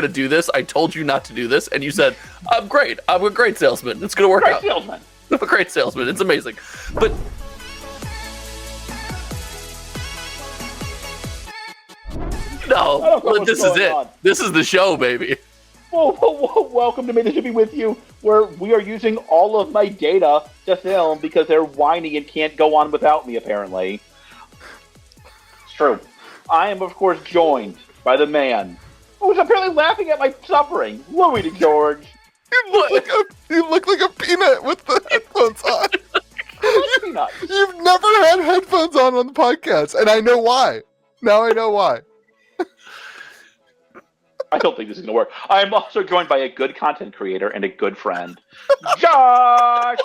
going to do this. I told you not to do this. And you said, I'm great. I'm a great salesman. It's going to work out. Salesman. I'm a great salesman. It's amazing. But no, this is it. On. This is the show, baby. Whoa, welcome to May the Show Be With You, where we are using all of my data to film because they're whiny and can't go on without me, apparently. It's true. I am, of course, joined by the man who was apparently laughing at my suffering, Louis DeGeorge. You look like a peanut with the headphones on. You've never had headphones on the podcast, and I know why. Now I know why. I don't think this is going to work. I am also joined by a good content creator and a good friend, Josh!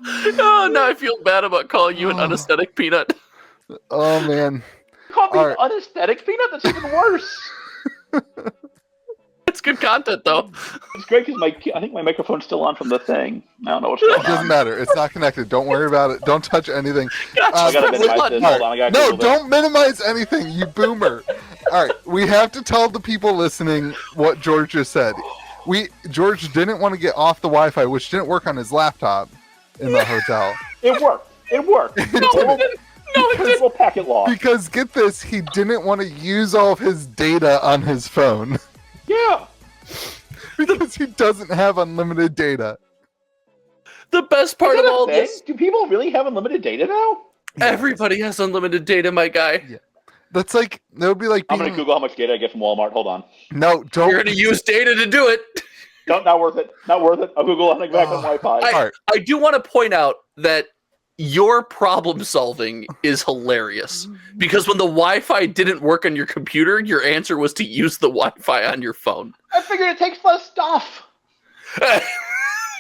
Oh, now I feel bad about calling you an unesthetic peanut. Oh, man. You called me an unesthetic peanut? That's even worse. It's good content, though. It's great because I think my microphone's still on from the thing. I don't know what's going on. It doesn't matter. It's not connected. Don't worry about it. Don't touch anything. I gotta minimize this. Hold on, no, don't minimize anything, you boomer. All right, we have to tell the people listening what George just said. George didn't want to get off the Wi-Fi, which didn't work on his laptop in the hotel. It worked. No, it didn't. We'll packet log. Because, get this, he didn't want to use all of his data on his phone. Yeah. Because he doesn't have unlimited data. The best part of all this... Do people really have unlimited data now? Everybody has unlimited data, my guy. Yeah. That's like... That would be like... I'm going to Google how much data I get from Walmart. Hold on. No, don't... You're going to use data to do it. Not worth it. Not worth it. I'll Google how back on Wi-Fi. I do want to point out that your problem solving is hilarious. Because when the Wi-Fi didn't work on your computer, your answer was to use the Wi-Fi on your phone. I figured it takes less stuff.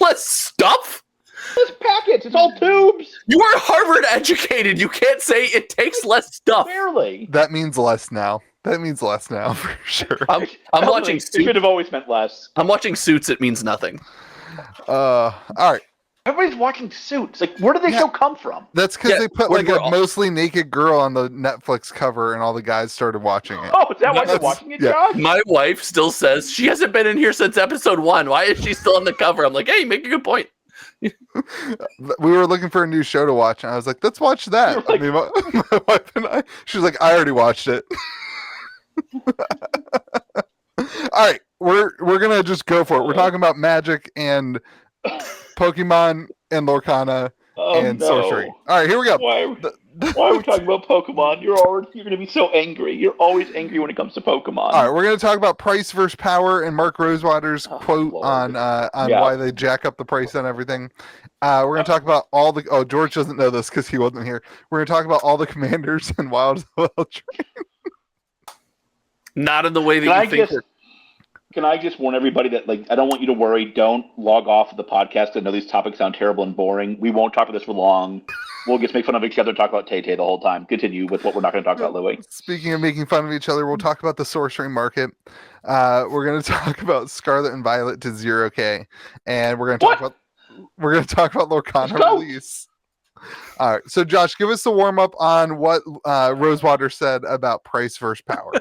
Less stuff? Less packets. It's all tubes. You are Harvard educated. You can't say it takes less stuff. Barely. That means less now. That means less now, for sure. I'm watching Suits. It should have always meant less. I'm watching Suits. It means nothing. All right. Everybody's watching Suits. Like, where did the show come from? That's because they put like a mostly naked girl on the Netflix cover, and all the guys started watching it. Oh, is that why you're watching it, Josh? My wife still says she hasn't been in here since episode 1. Why is she still on the cover? I'm like, hey, you make a good point. We were looking for a new show to watch, and I was like, let's watch that. Like, my wife and I, she was like, I already watched it. All right, we're gonna just go for it. We're talking about Magic and Pokemon and Lorcana and sorcery. All right, here we go. Why are we talking about Pokemon? You're going to be so angry. You're always angry when it comes to Pokemon. All right, we're going to talk about price versus power and Mark Rosewater's quote on why they jack up the price on everything. We're going to talk about all the... Oh, George doesn't know this because he wasn't here. We're going to talk about all the commanders and Wild Train. Not in the way that you think. Can I just warn everybody that, like, I don't want you to worry. Don't log off of the podcast. I know these topics sound terrible and boring. We won't talk about this for long. We'll just make fun of each other and talk about Tay-Tay the whole time. Continue with what we're not going to talk about, Louis. Speaking of making fun of each other, we'll talk about the sorcery market. We're going to talk about Scarlet and Violet to 0K. And we're going to talk about Lorcana release. All right, so Josh, give us a warm-up on what Rosewater said about price versus power.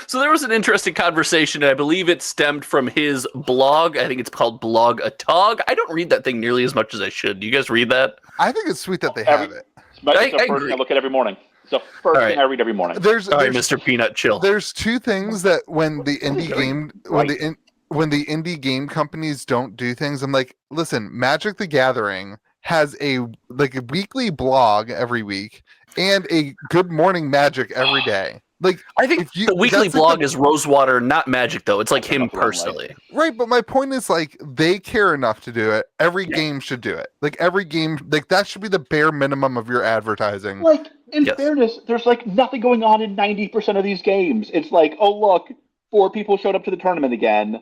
So there was an interesting conversation, and I believe it stemmed from his blog. I think it's called Blog a Tog. I don't read that thing nearly as much as I should. Do you guys read that? I think it's sweet that they have it. It's the first thing I look at every morning. It's the first thing I read every morning. All right, Mr. Peanut, chill. There's two things that when the indie game companies don't do things, I'm like, listen, Magic the Gathering has a weekly blog every week and a Good Morning Magic every day. Like, I think the weekly blog is Rosewater, not Magic, though. It's like him personally. Right, but my point is, like, they care enough to do it. Every game should do it. Like, every game, like, that should be the bare minimum of your advertising. Like, in fairness, there's, like, nothing going on in 90% of these games. It's like, oh, look, 4 people showed up to the tournament again,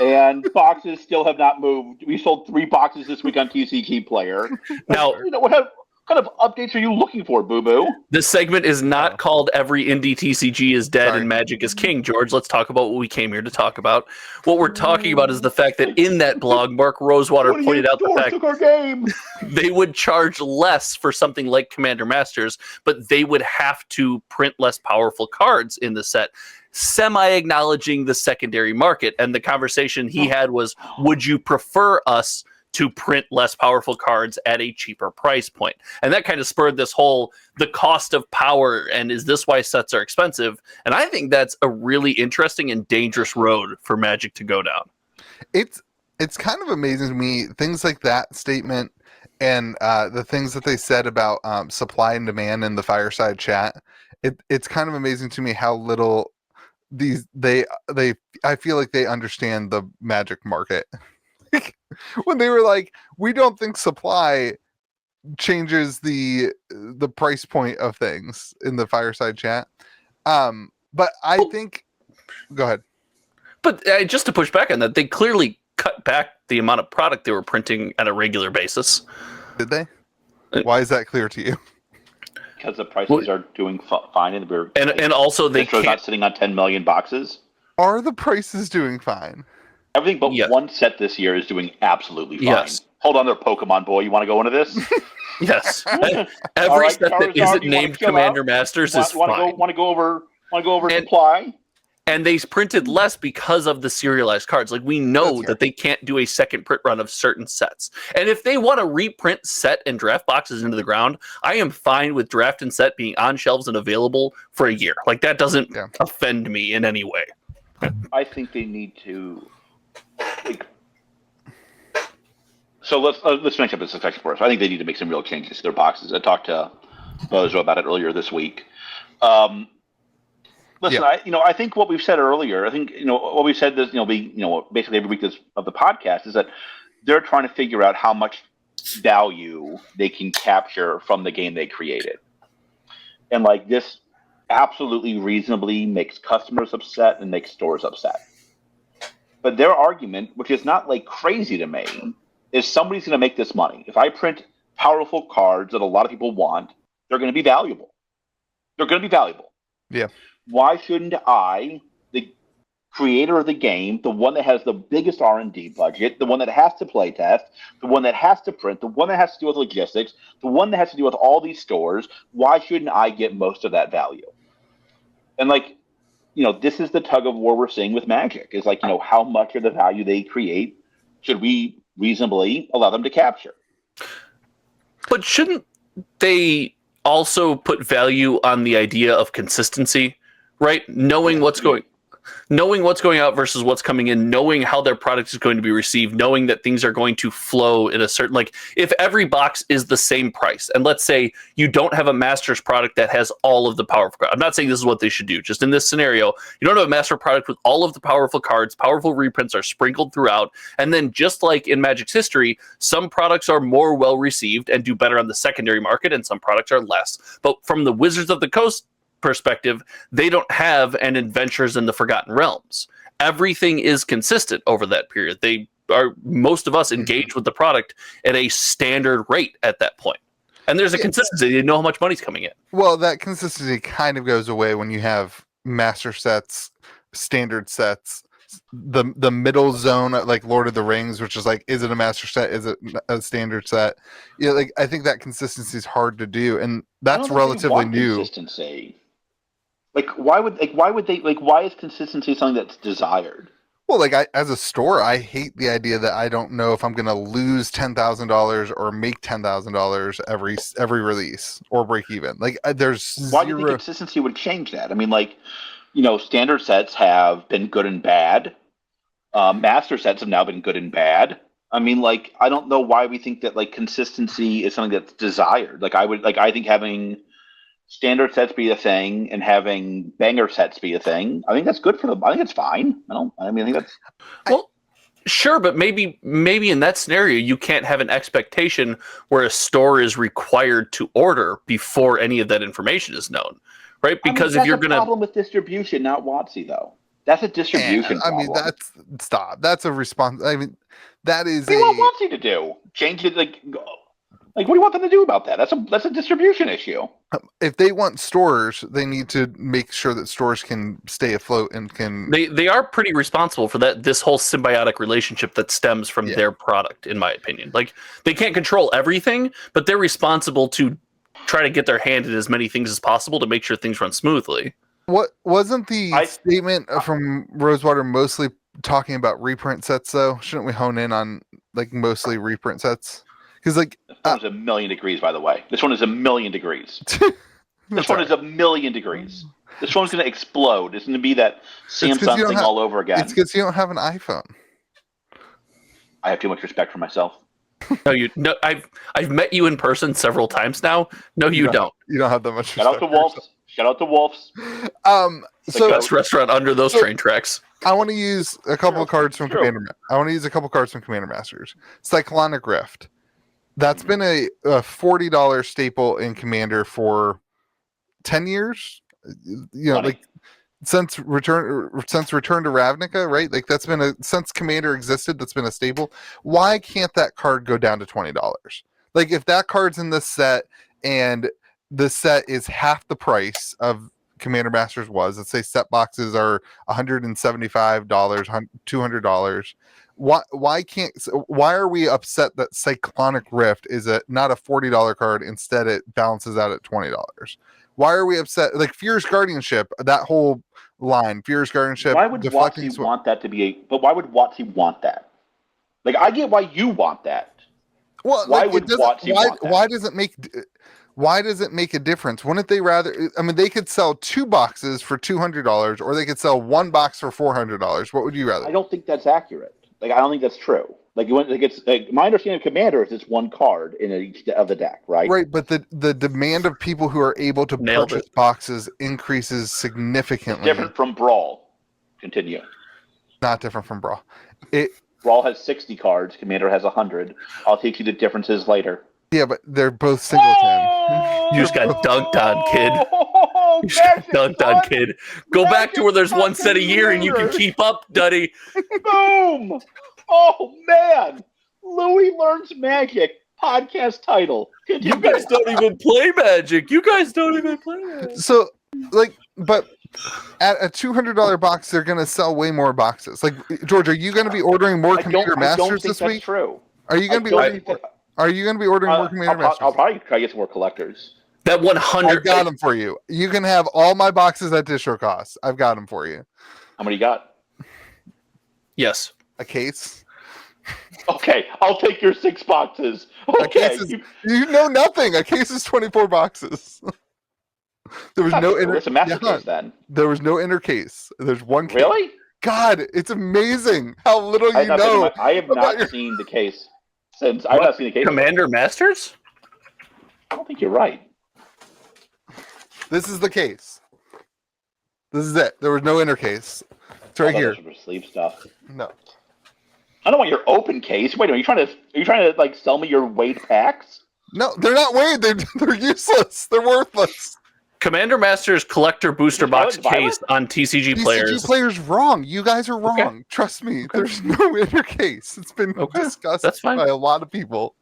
and boxes still have not moved. We sold 3 boxes this week on TCG Player. Now, what kind of updates are you looking for, boo-boo? This segment is not called Every Indie TCG is Dead and Magic is King, George. Let's talk about what we came here to talk about. What we're talking about is the fact that in that blog, Mark Rosewater pointed out the fact our game. They would charge less for something like Commander Masters, but they would have to print less powerful cards in the set. semi-acknowledging the secondary market. And the conversation he had was, would you prefer us to print less powerful cards at a cheaper price point? And that kind of spurred this whole, the cost of power, and is this why sets are expensive? And I think that's a really interesting and dangerous road for Magic to go down. It's kind of amazing to me, things like that statement and the things that they said about supply and demand in the fireside chat. It's kind of amazing to me how little I feel like they understand the Magic market. When they were like, we don't think supply changes the price point of things in the fireside chat. But I think, go ahead. But just to push back on that, they clearly cut back the amount of product they were printing on a regular basis. Did they? Why is that clear to you? Because the prices are doing fine, and also they're not sitting on 10 million boxes. Are the prices doing fine? Everything but one set this year is doing absolutely fine. Yes. Hold on there, Pokemon boy. You want to go into this? Yes. Every set that isn't named Commander Masters is fine. Want to go over supply? And they printed less because of the serialized cards. Like, we know that they can't do a second print run of certain sets. And if they want to reprint set and draft boxes into the ground, I am fine with draft and set being on shelves and available for a year. Like, that doesn't offend me in any way. I think they need to. So let's finish up this discussion for us. I think they need to make some real changes to their boxes. I talked to Bozo about it earlier this week. Listen, I think what we've said earlier, what we've said this, basically every week of the podcast is that they're trying to figure out how much value they can capture from the game they created. And like this absolutely reasonably makes customers upset and makes stores upset. But their argument, which is not like crazy to me, is somebody's going to make this money. If I print powerful cards that a lot of people want, they're going to be valuable. They're going to be valuable. Yeah. Why shouldn't I, the creator of the game, the one that has the biggest R&D budget, the one that has to play test, the one that has to print, the one that has to do with logistics, the one that has to do with all these stores, why shouldn't I get most of that value? And this is the tug of war we're seeing with Magic, is how much of the value they create should we reasonably allow them to capture? But shouldn't they also put value on the idea of consistency? Right? Knowing what's going out versus what's coming in, knowing how their product is going to be received, knowing that things are going to flow in a certain, if every box is the same price, and let's say you don't have a Masters product that has all of the powerful cards. I'm not saying this is what they should do. Just in this scenario, you don't have a Master product with all of the powerful cards, powerful reprints are sprinkled throughout, and then just like in Magic's history, some products are more well received and do better on the secondary market, and some products are less. But from the Wizards of the Coast perspective, they don't have an Adventures in the Forgotten Realms. Everything is consistent over that period. Most of us engage with the product at a standard rate at that point. And there's a consistency. You know how much money's coming in. Well, that consistency kind of goes away when you have master sets, standard sets, the middle zone, like Lord of the Rings, which is is it a master set? Is it a standard set? I think that consistency is hard to do, and that's relatively new. Consistency. Why is consistency something that's desired? Well, as a store, I hate the idea that I don't know if I'm going to lose $10,000 or make $10,000 every release or break even. There's why do you think consistency would change that? I mean, standard sets have been good and bad. Master sets have now been good and bad. I mean, I don't know why we think that consistency is something that's desired. I think having standard sets be a thing and having banger sets be a thing, I think that's good for them. I think it's fine. I think that's sure, but maybe in that scenario you can't have an expectation where a store is required to order before any of that information is known, right? Because if you're going to problem with distribution, not WotC though. That's a distribution problem. That's a response. That is what do you want WotC to do? Change it what do you want them to do about that? That's a distribution issue. If they want stores, they need to make sure that stores can stay afloat and can. They are pretty responsible for that. This whole symbiotic relationship that stems from their product, in my opinion. They can't control everything, but they're responsible to try to get their hand in as many things as possible to make sure things run smoothly. What wasn't the I- statement from Rosewater mostly talking about reprint sets though? Shouldn't we hone in on like mostly reprint sets? Because like This one is a million degrees, by the way. This one is a million degrees. This one is a million degrees. This one's going to explode. It's going to be that Samsung thing all over again. It's because you don't have an iPhone. I have too much respect for myself. No, I've met you in person several times now. No, you don't. You don't have that much Shout out to Wolves. Shout out to Wolves. So Best restaurant under those train tracks. I want to use a couple of cards from Commander. I want to use a couple cards from Commander Masters. Cyclonic Rift. That's been a $40 staple in Commander for 10 years. You know, Funny. like since return to Ravnica, right? Like that's been since Commander existed, that's been a staple. Why can't that card go down to $20? Like if that card's in this set and the set is half the price of Commander Masters was, let's say set boxes are $175, $200. Why are we upset that Cyclonic Rift is not a $40 card, instead it balances out at $20? Why are we upset? Like Fierce Guardianship, that whole line, Fierce Guardianship. Why would WotC want that to be but why would WotC want that? Like I get why you want that. Well, why like, would WotC want that? Why does it make a difference? Wouldn't they rather? I mean, they could sell 2 boxes for $200, or they could sell 1 box for $400. What would you rather? I don't think that's accurate. Like I don't think that's true. Like it's like my understanding of Commander is it's 1 card in each of the deck, right? Right, but the demand of people who are able to purchase boxes increases significantly. It's different from Brawl. Continue. Not different from Brawl. Brawl has 60 cards. Commander has 100. I'll teach you the differences later. Yeah, but they're both singleton. You just got dunked on, kid. You just got dunked on, kid. Go back to where there's 1 set a year and you can keep up, Duddy. Boom! Oh, man! Louis Learns Magic podcast title. You guys don't even play Magic. So, like, but at a $200 box, they're going to sell way more boxes. Like, George, are you going to be ordering more Commander Masters this week? True. Are you going to be ordering? Are you going to be ordering more Commander Masters? I'll probably try to get some more collectors. That 100. I got them for you. You can have all my boxes at distro cost. I've got them for you. How many you got? Yes. A case. Okay, I'll take your 6 boxes. Okay. A case is, you know nothing. A case is 24 boxes. There was no inner. It's a master case then. There was no inner case. There's 1 case. Really? God, it's amazing how little you know. I have not seen the case since. I've not seen the case. Commander Masters? I don't think you're right. This is the case. This is it. There was no inner case. It's right here. Sleeve stuff. No. I don't want your open case. Wait a minute. Are you trying to like sell me your weighed packs? No, they're not weighed. They're useless. They're worthless. Commander Masters collector booster box case on TCG players. TCG players wrong. You guys are wrong. Okay. Trust me. Okay. There's no inner case. It's been discussed by a lot of people.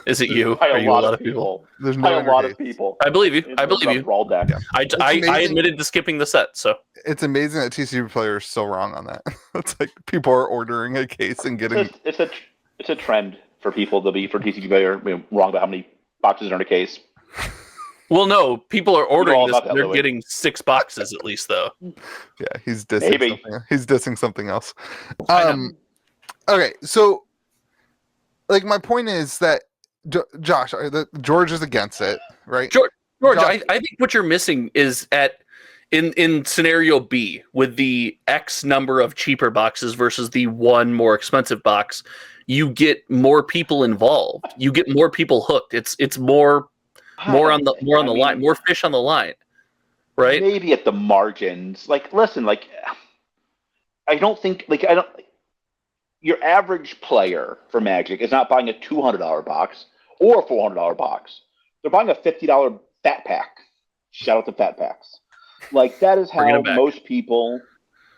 Is it you? By a lot of people. There's no by a lot of people. I believe you. I believe you. Raw deck. Yeah. I admitted to skipping the set, so it's amazing that TCG players are so wrong on that. It's like people are ordering a case and getting. It's a trend for people to be for TCG player wrong about how many boxes are in a case. Well, no, people are ordering this. They're getting 6 boxes at least, though. Yeah, he's dissing something. He's dissing something else. Okay, so like my point is that Josh, George is against it, right? George, I think what you're missing is in scenario B with the X number of cheaper boxes versus the 1 more expensive box, you get more people involved. You get more people hooked. It's more on the line, more fish on the line, right? Maybe at the margins. Like, listen, like, I don't think, like, your average player for Magic is not buying a $200 box or a $400 box. They're buying a $50 fat pack. Shout out to fat packs. Like, that is how most people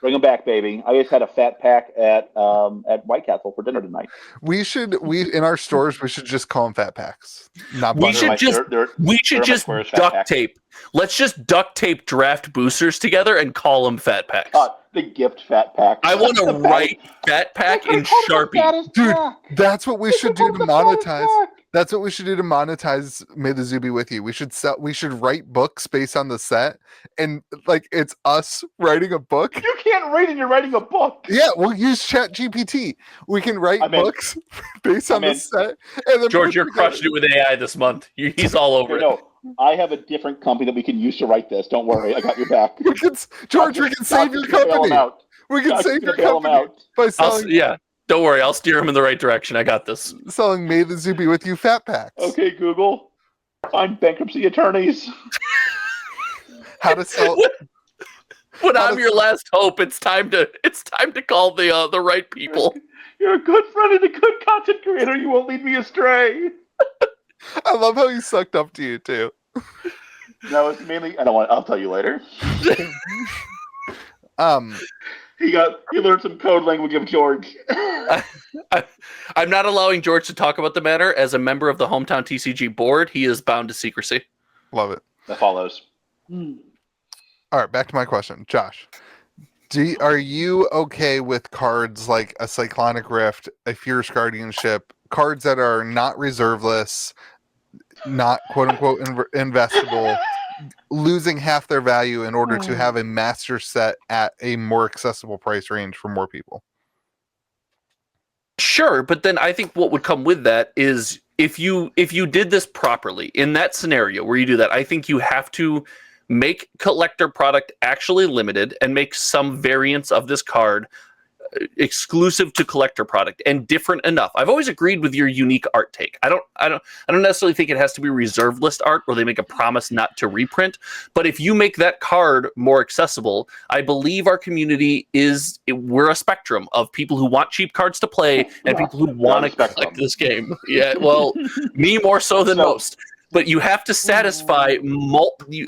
bring them back, baby. I just had a fat pack at White Castle for dinner tonight. We in our stores we should just call them fat packs. We should just duct tape. Let's just duct tape draft boosters together and call them fat packs. The gift fat pack. I want to write fat pack in Sharpie. Dude, that's what we should do to monetize. That's what we should do to monetize May the Zoo be with you. We should write books based on the set, and like it's us writing a book. You can't read and you're writing a book. Yeah, we'll use ChatGPT. We can write books based on the set. And then George, you're crushing it with AI this month. He's all over it. No, I have a different company that we can use to write this. Don't worry, I got your back. George, we can save your company. We can save your company by selling. Don't worry, I'll steer him in the right direction. I got this. Selling May the Zoo be with you fat packs. Okay, Google, find bankruptcy attorneys. How to sell. When I'm your last hope, it's time to call the right people. You're a good friend and a good content creator. You won't lead me astray. I love how he sucked up to you too. No, it's mainly. I'll tell you later. He learned some code language of George. I'm not allowing George to talk about the matter. As a member of the Hometown TCG board, he is bound to secrecy. Love it. That follows. All right, back to my question. Josh, are you okay with cards like a Cyclonic Rift, a Fierce Guardianship, cards that are not reserveless, not quote-unquote investable, losing half their value in order to have a master set at a more accessible price range for more people? Sure, but then I think what would come with that is if you did this properly in that scenario where you do that, I think you have to make collector product actually limited and make some variants of this card exclusive to collector product and different enough. I've always agreed with your unique art take. I don't necessarily think it has to be reserved list art where they make a promise not to reprint, but if you make that card more accessible, I believe our community we're a spectrum of people who want cheap cards to play and people who want to collect this game. Yeah, well, me more so than most. But you have to satisfy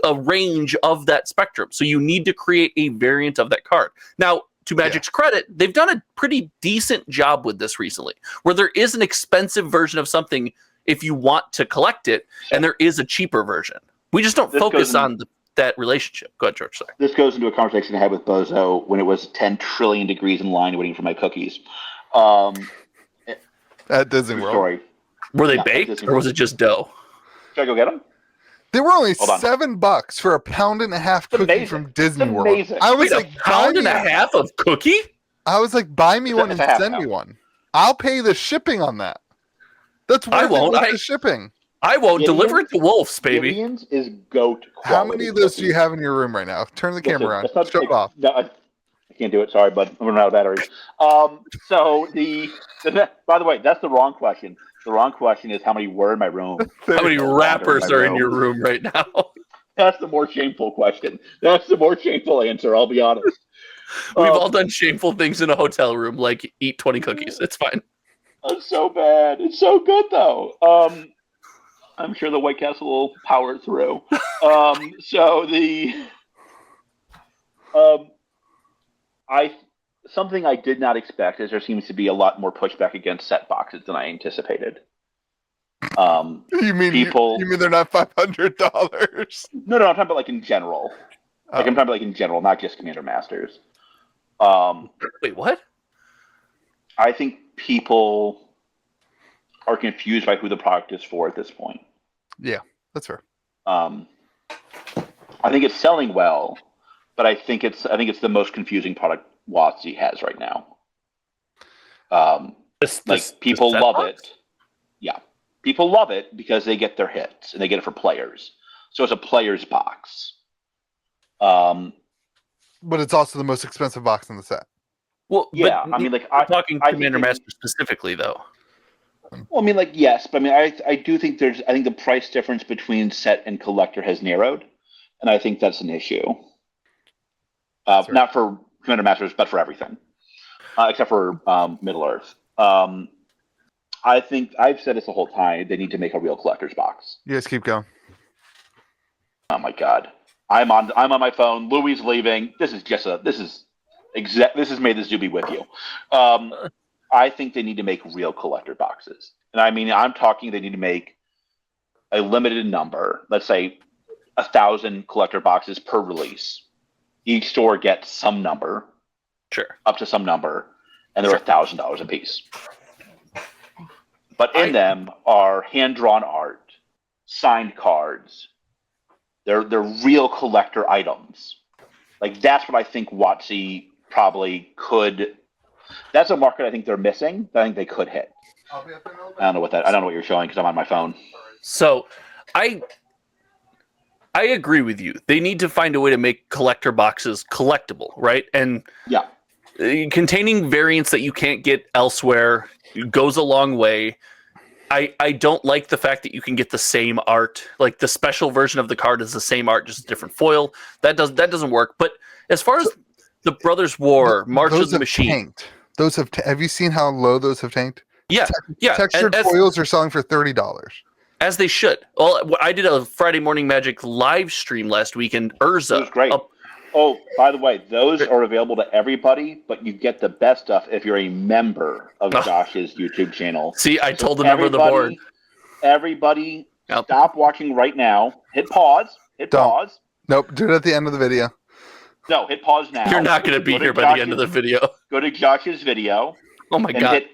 a range of that spectrum. So you need to create a variant of that card. Now, to Magic's credit, they've done a pretty decent job with this recently, where there is an expensive version of something if you want to collect it, and there is a cheaper version. We just don't focus on that relationship. Go ahead, George. Sorry. This goes into a conversation I had with Bozo when it was 10 trillion degrees in line waiting for my cookies. At Disney World. Story. Were they baked, or was it just dough? Should I go get them? They were only $7 for a £1.50 cookie from Disney World. I was like, £1.50 of cookie? I was like, buy me one and send me one. I'll pay the shipping on that. That's worth it with the shipping. I won't deliver it to Wolves, baby. Gideon's is goat quality. How many of those do you have in your room right now? Turn the camera on. Show it off. No, I can't do it. Sorry, bud. I'm running out of batteries. So by the way, that's the wrong question. The wrong question is how many were in my room. How many wrappers are in your room right now? That's the more shameful question. That's the more shameful answer, I'll be honest. We've all done shameful things in a hotel room, like eat 20 cookies. It's fine. It's so bad. It's so good, though. I'm sure the White Castle will power through. Something I did not expect is there seems to be a lot more pushback against set boxes than I anticipated. You mean they're not $500? No, I'm talking about like in general. I'm talking about like in general, not just Commander Masters. Wait, what? I think people are confused by who the product is for at this point. Yeah, that's fair. I think it's selling well, but I think it's the most confusing product WotC has right now. People love it. Yeah. People love it because they get their hits and they get it for players. So it's a player's box. But it's also the most expensive box in the set. Well, yeah. I'm talking Commander Master specifically, though. Well, yes, but I do think I think the price difference between set and collector has narrowed, and I think that's an issue. Not for Commander Masters, but for everything, except for Middle-earth. I think I've said this the whole time. They need to make a real collector's box. You guys keep going. Oh my god, I'm on my phone. Louis is leaving. This is made this be with you. I think they need to make real collector boxes, and I'm talking. They need to make a limited number. Let's say 1,000 collector boxes per release. Each store gets some number, sure, up to some number, and they're $1,000 a piece. But in them are hand-drawn art, signed cards. They're real collector items. Like, that's what I think WotC probably could. That's a market I think they're missing. That I think they could hit. I don't know what you're showing because I'm on my phone. So, I agree with you. They need to find a way to make collector boxes collectible, right? And yeah, containing variants that you can't get elsewhere goes a long way. I don't like the fact that you can get the same art, like the special version of the card is the same art, just a different foil. That doesn't work. But as far as the Brothers War, March of the Machine, tanked. Those have you seen how low those have tanked? Yeah, Textured foils are selling for $30. As they should. Well, I did a Friday Morning Magic live stream last week, and Urza. It was great. Oh, by the way, those are available to everybody, but you get the best stuff if you're a member of Josh's YouTube channel. See, I told the member of the board. Everybody, stop watching right now. Hit pause. Pause. Nope, do it at the end of the video. No, hit pause now. You're not going to be here by the end of the video. Go to Josh's video. Oh my God. Hit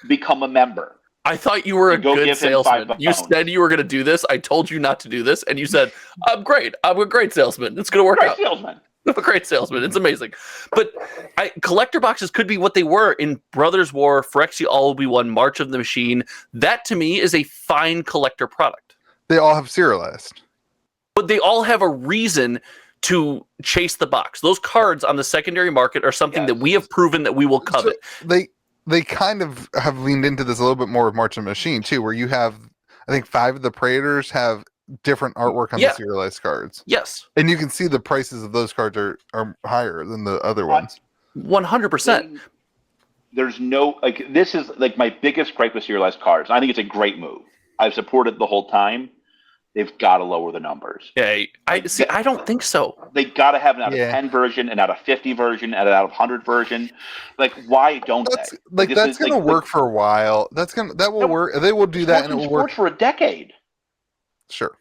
become a member. I thought you were a good salesman. You said you were going to do this. I told you not to do this, and you said, I'm great. I'm a great salesman. It's going to work out. Salesman. I'm a great salesman. It's amazing. But collector boxes could be what they were in Brothers War, Phyrexia All Will Be One, March of the Machine. That, to me, is a fine collector product. They all have serialized. But they all have a reason to chase the box. Those cards on the secondary market are something that we have proven that we will covet. So they kind of have leaned into this a little bit more with March of the Machine, too, where you have, I think 5 of the Praetors have different artwork on the serialized cards. Yes. And you can see the prices of those cards are higher than the other ones. 100%. There's no, this is my biggest gripe with serialized cards. I think it's a great move. I've supported the whole time. They've got to lower the numbers. Yeah, I don't think so. They got to have an out of 10 version, an out of 50 version, and an out of 100 version. Why don't they? That's going to work for a while. That will work. They will do that, and it will work for a decade. Sure.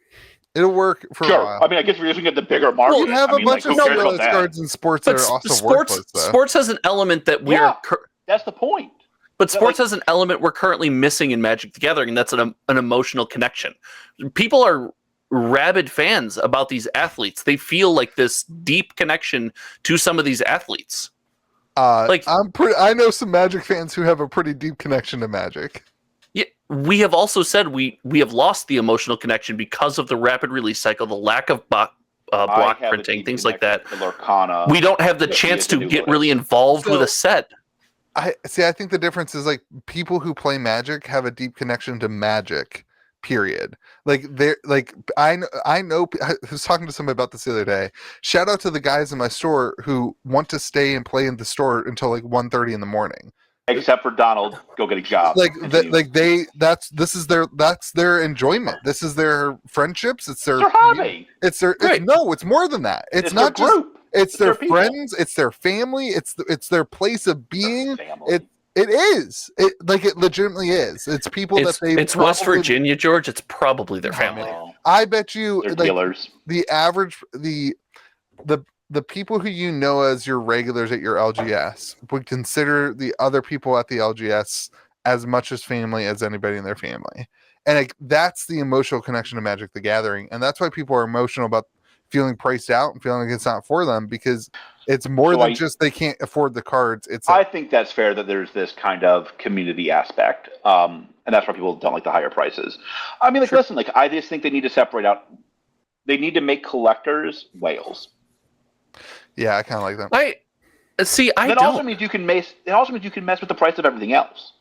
It'll work for a while. I mean, I guess we're using it the bigger market. Well, you have a bunch of serialized cards in sports that are also worthless, though. Sports has an element that we are... That's the point. But sports has an element we're currently missing in Magic the Gathering, and that's an emotional connection. People are rabid fans about these athletes. They feel like this deep connection to some of these athletes. I know some Magic fans who have a pretty deep connection to Magic. Yeah, we have also said we have lost the emotional connection because of the rapid release cycle, the lack of block printing, things like that. We don't have the chance to get really involved with a set. I think the difference is people who play Magic have a deep connection to Magic, period. I know I was talking to somebody about this the other day. Shout out to the guys in my store who want to stay and play in the store until 1:30 in the morning. Except for Donald, go get a job. That's their enjoyment. This is their friendships. It's their hobby. It's more than that. It's not just group. It's their friends. It's their family. It's their place of being. It is. It legitimately is. It's people that they. It's West Virginia, George. It's probably their family. I bet you. Dealers. The average the people who you know as your regulars at your LGS would consider the other people at the LGS as much as family as anybody in their family, and that's the emotional connection to Magic the Gathering, and that's why people are emotional about feeling priced out and feeling like it's not for them, because it's more than just they can't afford the cards. I think that's fair that there's this kind of community aspect, and that's why people don't like the higher prices. I mean, listen, I just think they need to separate out. They need to make collectors whales. Yeah, I kind of like that. That also means you can mess with the price of everything else.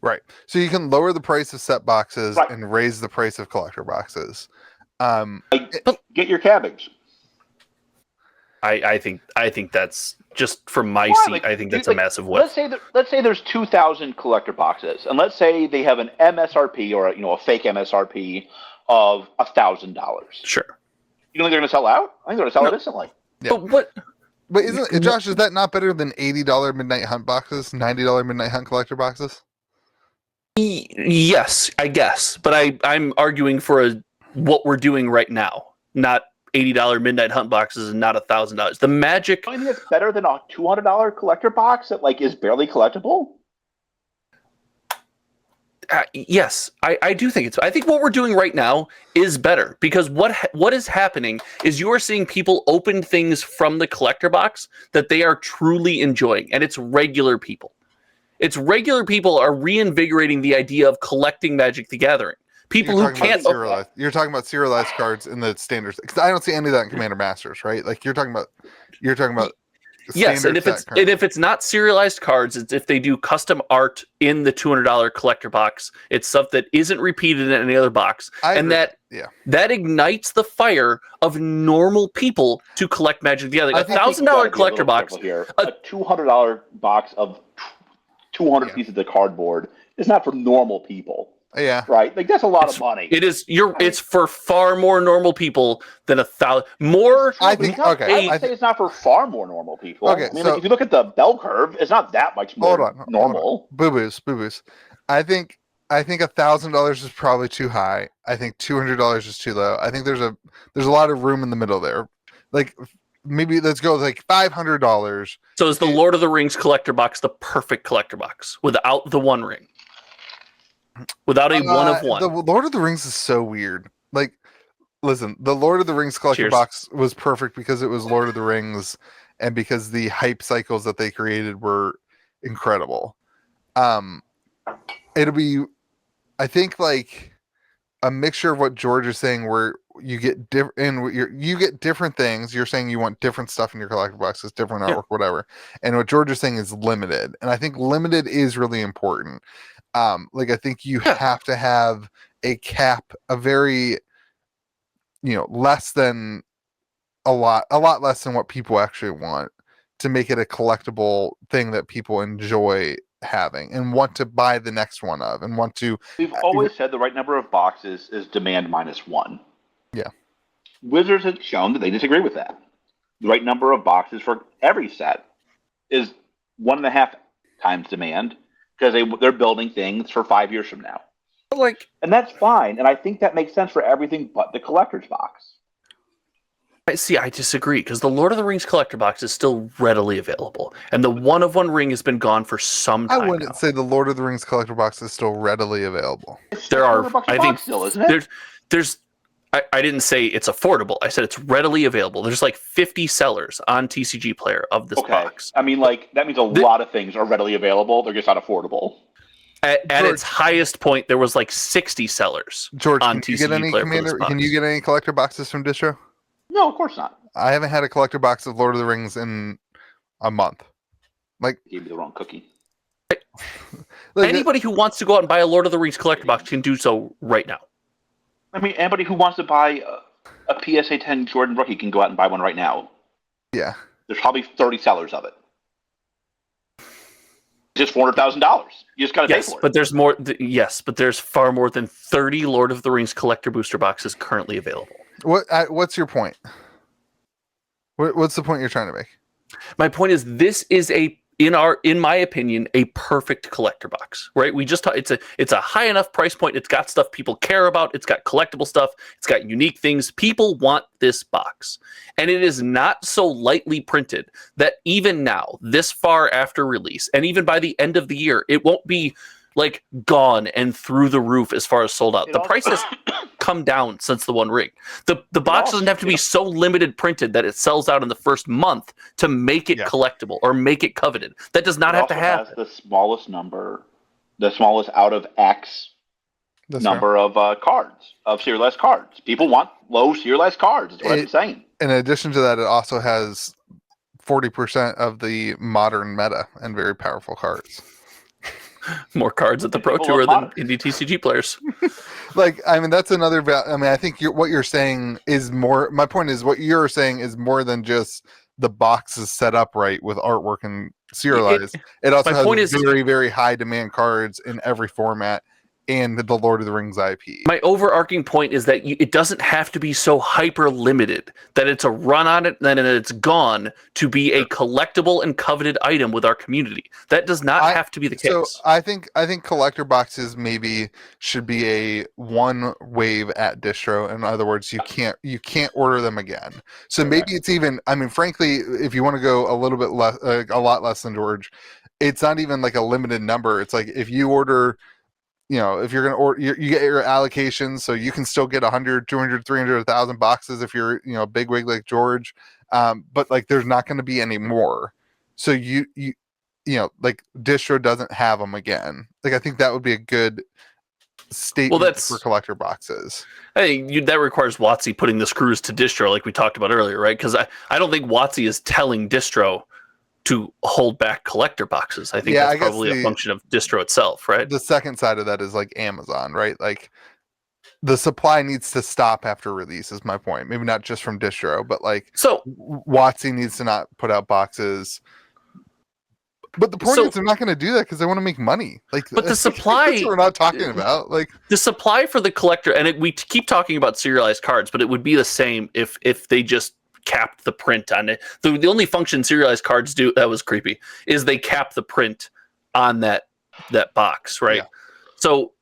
Right. So you can lower the price of set boxes and raise the price of collector boxes. Get your cabbage. I think that's just from my seat. I think that's a massive whiff. Let's say there's 2,000 collector boxes, and let's say they have an MSRP or a fake MSRP of $1,000. Sure. You don't think they're going to sell out? I think they're going to sell it instantly. Yeah. But isn't it, Josh? Is that not better than $80 Midnight Hunt boxes, $90 Midnight Hunt collector boxes? Yes, I guess. But I'm arguing for what we're doing right now, not $80 Midnight Hunt boxes and not $1,000. The Magic. I think it's better than a $200 collector box that is barely collectible. Yes, I do think it's. I think what we're doing right now is better because what is happening is you are seeing people open things from the collector box that they are truly enjoying, and it's regular people. It's regular people are reinvigorating the idea of collecting Magic the Gathering. People who can't. You're talking about serialized cards in the standards because I don't see any of that in Commander Masters, right? Like you're talking about. Yes, and if it's not serialized cards, it's if they do custom art in the $200 collector box. It's stuff that isn't repeated in any other box, that ignites the fire of normal people to collect Magic the Gathering. $1,000 collector box here. A $200 box of 200 pieces of cardboard is not for normal people. Yeah. Right. Like that's a lot of money. It is. It's for far more normal people than 1,000. More. I think. I would say it's not for far more normal people. Okay. I mean, if you look at the bell curve, it's not that much more normal. Boo boos. I think $1,000 is probably too high. I think $200 is too low. I think there's a lot of room in the middle there. Like maybe let's go with like $500. So is the Lord of the Rings collector box the perfect collector box without the One Ring? Without a one of one. The Lord of the Rings is so weird. Like, listen, the Lord of the Rings collector box was perfect because it was Lord of the Rings and because the hype cycles that they created were incredible. It'll be, I think, like a mixture of what George is saying where you get different things. You're saying you want different stuff in your collector boxes, different artwork, whatever. And what George is saying is limited. And I think limited is really important. Like I think you have to have a cap, a very, less than a lot less than what people actually want to make it a collectible thing that people enjoy having and want to buy the next one of and want to. We've always said the right number of boxes is demand -1. Yeah. Wizards have shown that they disagree with that. The right number of boxes for every set is 1.5 times demand. Because they're building things for 5 years from now. And that's fine. And I think that makes sense for everything but the collector's box. I disagree. Because the Lord of the Rings collector box is still readily available. And the one of one ring has been gone for some time. I wouldn't say the Lord of the Rings collector box is still readily available. There are, I think, still, isn't it? there's I didn't say it's affordable. I said it's readily available. There's like 50 sellers on TCG Player of this box. I mean, like, that means a lot of things are readily available. They're just not affordable. At its highest point, there was like 60 sellers. George, on TCG Player can you get any collector boxes from Distro? No, of course not. I haven't had a collector box of Lord of the Rings in a month. Like, you gave me the wrong cookie. Anybody who wants to go out and buy a Lord of the Rings collector box can do so right now. I mean, anybody who wants to buy a PSA 10 Jordan rookie can go out and buy one right now. Yeah. There's probably 30 sellers of it. Just $400,000. You just got to pay for it. But there's more. But there's far more than 30 Lord of the Rings collector booster boxes currently available. What's your point? What's the point you're trying to make? My point is this is in my opinion, a perfect collector box, right? We just it's a high enough price point. It's got stuff people care about. It's got collectible stuff. It's got unique things. People want this box. And it is not so lightly printed that even now, this far after release, and even by the end of the year, it won't be like gone and through the roof as far as sold out. The price has come down since the One Ring. The box doesn't have to be so limited printed that it sells out in the first month to make it collectible or make it coveted. That does not have to happen. The smallest number, the smallest out of X number of cards, of serialized cards. People want low serialized cards, is what I'm saying. In addition to that, it also has 40% of the modern meta and very powerful cards. More cards at the Pro Tour than indie TCG players. Like, I mean, that's another. I mean, I think what you're saying is more. My point is, what you're saying is more than just the box is set up right with artwork and serialized. It also has very, very high demand cards in every format. And the Lord of the Rings IP. My overarching point is that it doesn't have to be so hyper limited that it's a run on it and then it's gone to be a collectible and coveted item with our community. That does not have to be the case. So I think collector boxes maybe should be a one wave at distro. In other words, you can't order them again. So maybe it's even. I mean, frankly, if you want to go a little bit less, a lot less than George, it's not even like a limited number. It's like if you order if you're gonna order, you get your allocations, so you can still get 100, 200, 300, 1,000 boxes if you're a big wig like George. But like there's not going to be any more. So like distro doesn't have them again. Like I think that would be a good statement for collector boxes. I think that requires WotC putting the screws to distro, like we talked about earlier, right? Because I don't think WotC is telling distro to hold back collector boxes. I think that's probably a function of distro itself, right? The second side of that is like Amazon, right? Like the supply needs to stop after release is my point. Maybe not just from distro, but like WotC needs to not put out boxes. But the point is they're not going to do that because they want to make money. But the supply that's what we're not talking about. Like the supply for the collector, and we keep talking about serialized cards, but it would be the same if they just capped the print on it. The only function serialized cards do, that was creepy, is they cap the print on that box, right? Yeah. So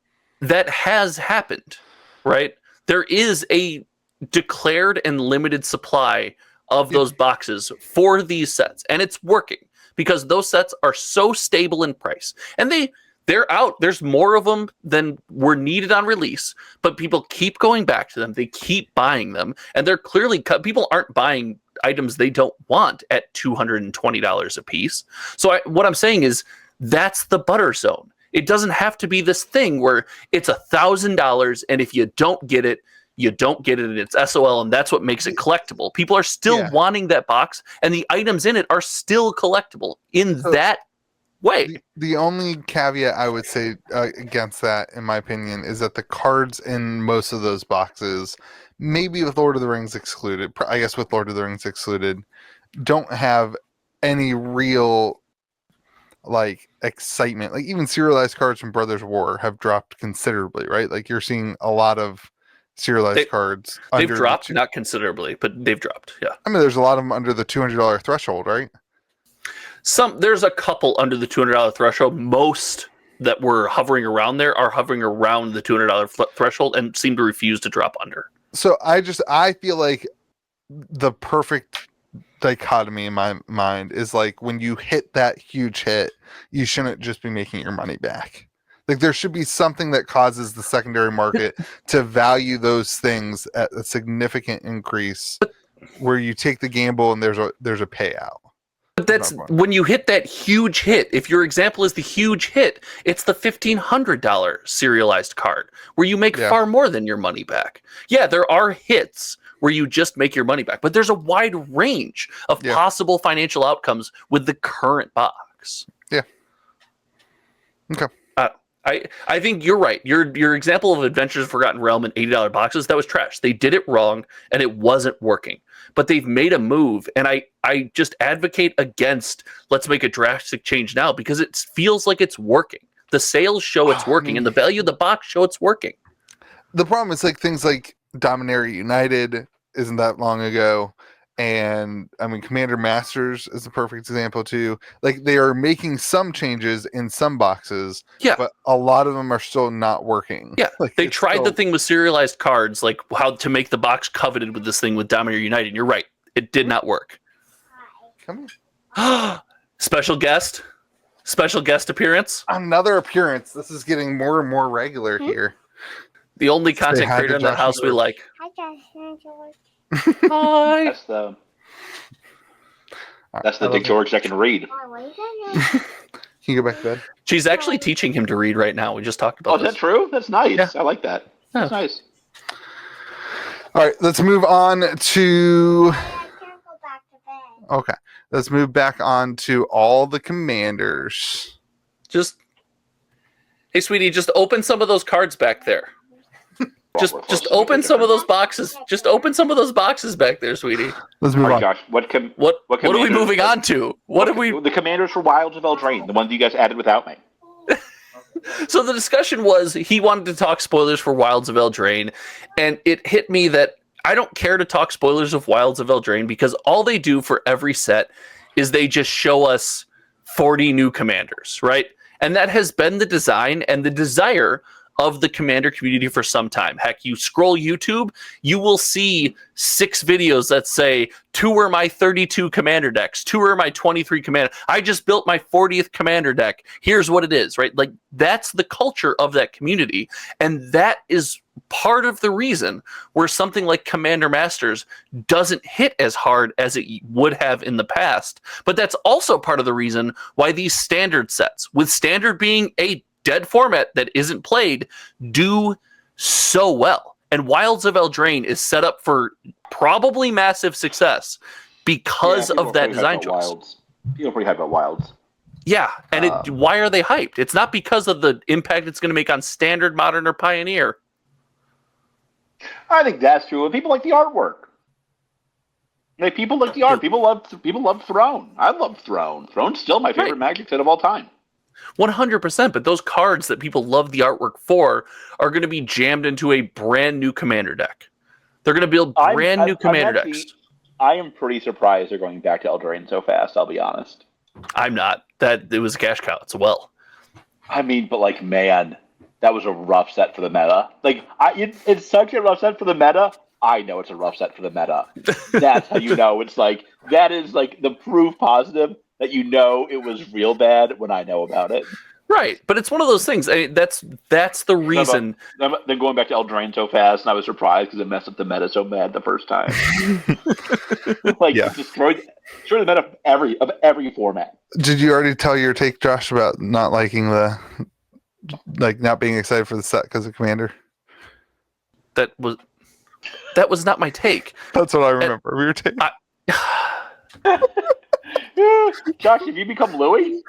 that has happened, right? There is a declared and limited supply of those boxes for these sets, and it's working because those sets are so stable in price, and they're out. There's more of them than were needed on release, but people keep going back to them. They keep buying them, and they're clearly people aren't buying items they don't want at $220 a piece. So what I'm saying is that's the butter zone. It doesn't have to be this thing where it's $1,000, and if you don't get it, you don't get it, and it's SOL, and that's what makes it collectible. People are still wanting that box, and the items in it are still collectible in that way. The only caveat I would say against that, in my opinion, is that the cards in most of those boxes, maybe with Lord of the Rings excluded, I guess with Lord of the Rings excluded, don't have any real like excitement. Like even serialized cards from Brothers War have dropped considerably, right? Like you're seeing a lot of serialized cards. They've dropped, not considerably, but they've dropped. Yeah. I mean, there's a lot of them under the $200 threshold, right? There's a couple under the $200 threshold. Most that were hovering around there are hovering around the $200 threshold and seem to refuse to drop under. So I feel like the perfect dichotomy in my mind is like when you hit that huge hit, you shouldn't just be making your money back. Like there should be something that causes the secondary market to value those things at a significant increase, where you take the gamble and there's a payout. But that's when you hit that huge hit. If your example is the huge hit, it's the $1,500 serialized card where you make far more than your money back. Yeah, there are hits where you just make your money back, but there's a wide range of possible financial outcomes with the current box. Yeah. Okay. I think you're right. Your example of Adventures of Forgotten Realm and $80 boxes, that was trash. They did it wrong and it wasn't working. But they've made a move, and I just advocate against let's make a drastic change now because it feels like it's working. The sales show it's working, and the value of the box show it's working. The problem is like things like Dominaria United isn't that long ago. And I mean, Commander Masters is a perfect example too. Like they are making some changes in some boxes, but a lot of them are still not working. Yeah, like, they tried the thing with serialized cards, like how to make the box coveted with this thing with Dominaria United. And you're right, it did not work. Come on. Special guest appearance. Another appearance. This is getting more and more regular here. The only content creator in the house we like. Hi, Josh. George. Hi. That's the Dick George that can read. Can you go back to bed? She's actually teaching him to read right now. We just talked about this. Is that true? That's nice. Yeah. I like that. That's nice. All right, let's move on to... Okay, let's move back on to all the commanders. Hey, sweetie, just open some of those cards back there. Just open some of those boxes. Just open some of those boxes back there, sweetie. Let's move on. Josh, what are we moving on to? The commanders for Wilds of Eldraine, the ones you guys added without me. So the discussion was he wanted to talk spoilers for Wilds of Eldraine, and it hit me that I don't care to talk spoilers of Wilds of Eldraine because all they do for every set is they just show us 40 new commanders, right? And that has been the design and the desire of the Commander community for some time. Heck, you scroll YouTube, you will see 6 videos that say, 2 are my 32 Commander decks, 2 are my 23 Commander. I just built my 40th Commander deck. Here's what it is, right? Like, that's the culture of that community. And that is part of the reason where something like Commander Masters doesn't hit as hard as it would have in the past. But that's also part of the reason why these standard sets, with standard being a dead format that isn't played, do so well. And Wilds of Eldraine is set up for probably massive success because of that design choice. People are pretty hyped about Wilds. Yeah, and why are they hyped? It's not because of the impact it's going to make on Standard, Modern, or Pioneer. I think that's true. And people like the artwork. Like, people like the art. People love Throne. I love Throne. Throne's still my favorite Magic set of all time. 100%. But those cards that people love the artwork for are going to be jammed into a brand new Commander deck. They're going to build brand new Commander decks. I am pretty surprised they're going back to Eldraine so fast. I'll be honest. I'm not. That it was a cash cow. It's a well. I mean, but like, man. That was a rough set for the meta. Like, it's such a rough set for the meta. I know it's a rough set for the meta. That's how you know. It's like, that is like the proof positive that you know it was real bad when I know about it. Right, but it's one of those things. I mean, that's the reason. Then going back to Eldraine so fast, and I was surprised because it messed up the meta so bad the first time. Destroyed the meta of every format. Did you already tell your take, Josh, about not liking not being excited for the set because of Commander? That was not my take. That's what I remember. We were taking. Josh, have you become Louis?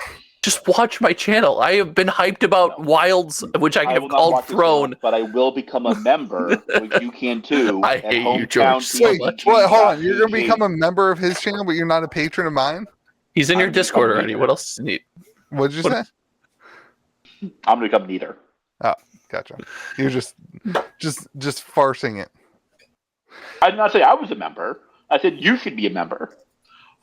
Just watch my channel. I have been hyped about Wilds, which I have called Throne. But I will become a member, which you can too. I hate you, George, so much. Wait, hold on. You're going to become a member of his channel, but you're not a patron of mine? He's in your Discord already. What else do you need? What did you say? I'm going to become neither. Oh, gotcha. You're just farsing it. I did not say I was a member. I said you should be a member.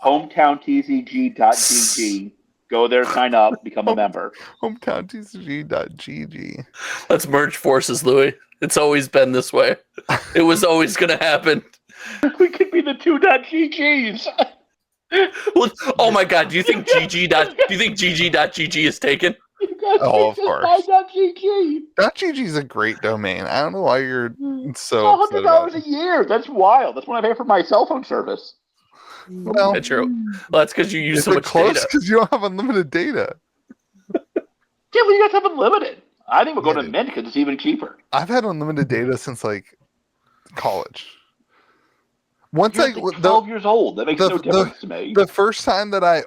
HometownTCG.gg. Go there, sign up, become a member. HometownTCG.gg. Let's merge forces, Louis. It's always been this way. It was always going to happen. We could be the 2.GGs. Well, oh my God! Do you think GG.gg is taken? Oh, of course. .gg. .gg is a great domain. I don't know why you're so upset $100 about it. a year. That's wild. That's what I pay for my cell phone service. Well, that's true. Well, that's because you use so much close data. Because you don't have unlimited data. Yeah, but you guys have unlimited. I think we'll go to Mint because it's even cheaper. I've had unlimited data since like college. Once You're 12 years old. That makes no difference to me. The first time that I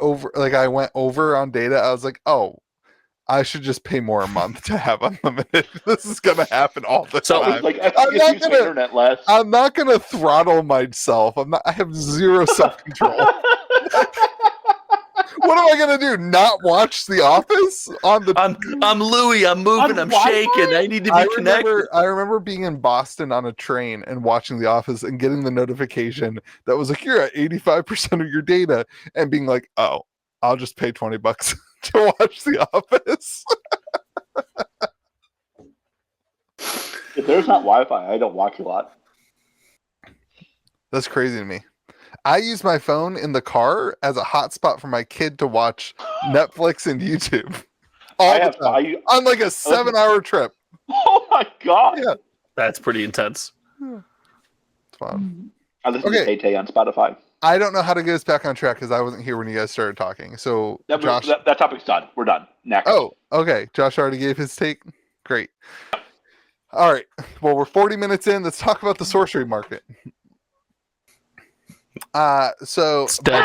went over on data, I was like, oh, I should just pay more a month to have unlimited. This is gonna happen all the time. Like, I'm not gonna throttle myself. I have zero self-control. What am I gonna do? Not watch The Office on the? I'm Louis. I'm moving. I'm shaking. I need to be connected. I remember being in Boston on a train and watching The Office and getting the notification that was like, "You're at 85% of your data," and being like, "Oh, I'll just pay $20 to watch The Office." If there's not Wi-Fi, I don't watch a lot. That's crazy to me. I use my phone in the car as a hotspot for my kid to watch Netflix and YouTube. The time. On like a 7-hour trip. Oh my God. Yeah. That's pretty intense. It's fun. I listen to Tay on Spotify. I don't know how to get us back on track because I wasn't here when you guys started talking. So Josh, that topic's done. We're done. Next. Oh, okay. Josh already gave his take. Great. All right. Well, we're 40 minutes in. Let's talk about the sorcery market. It's dead.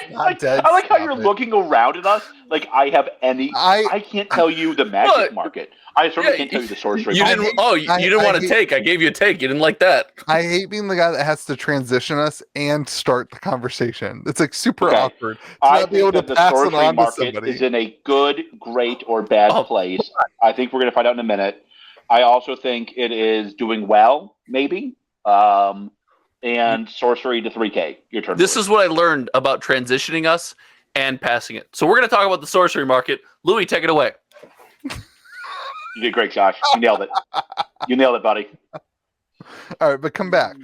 I like how you're looking around at us like I have any. I can't tell you the magic market. I certainly can't tell you the sorcery market. You didn't want to take. I gave you a take. You didn't like that. I hate being the guy that has to transition us and start the conversation. It's like super awkward to not be able to pass it on to somebody. Is in a good, great, or bad place. I think we're going to find out in a minute. I also think it is doing well, maybe. And sorcery to 3K. Your turn. This is what I learned about transitioning us and passing it. So we're going to talk about the sorcery market. Louis, take it away. You did great, Josh. You nailed it. You nailed it, buddy. All right, but come back.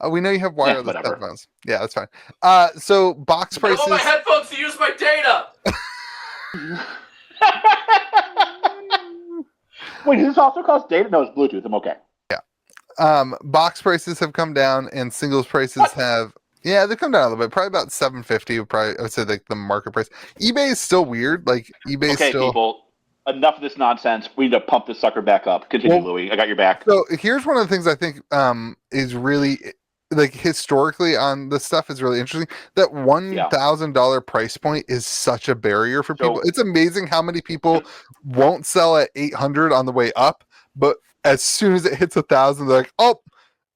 We know you have wireless whatever. headphones. Yeah, that's fine. So box I prices. want my headphones to use my data. Wait, does this also cost data? No, it's Bluetooth. I'm okay. Box prices have come down, and singles prices have. Yeah, they've come down a little bit. Probably about $750. Probably, I would say like the market price. eBay is still weird. Like eBay Okay, still. people. Enough of this nonsense. We need to pump this sucker back up. Continue, Louis. I got your back. So here's one of the things I think is really like historically on this stuff is really interesting. That $1,000 price point is such a barrier for people. It's amazing how many people won't sell at 800 on the way up, but as soon as it hits 1,000, they're like, "Oh,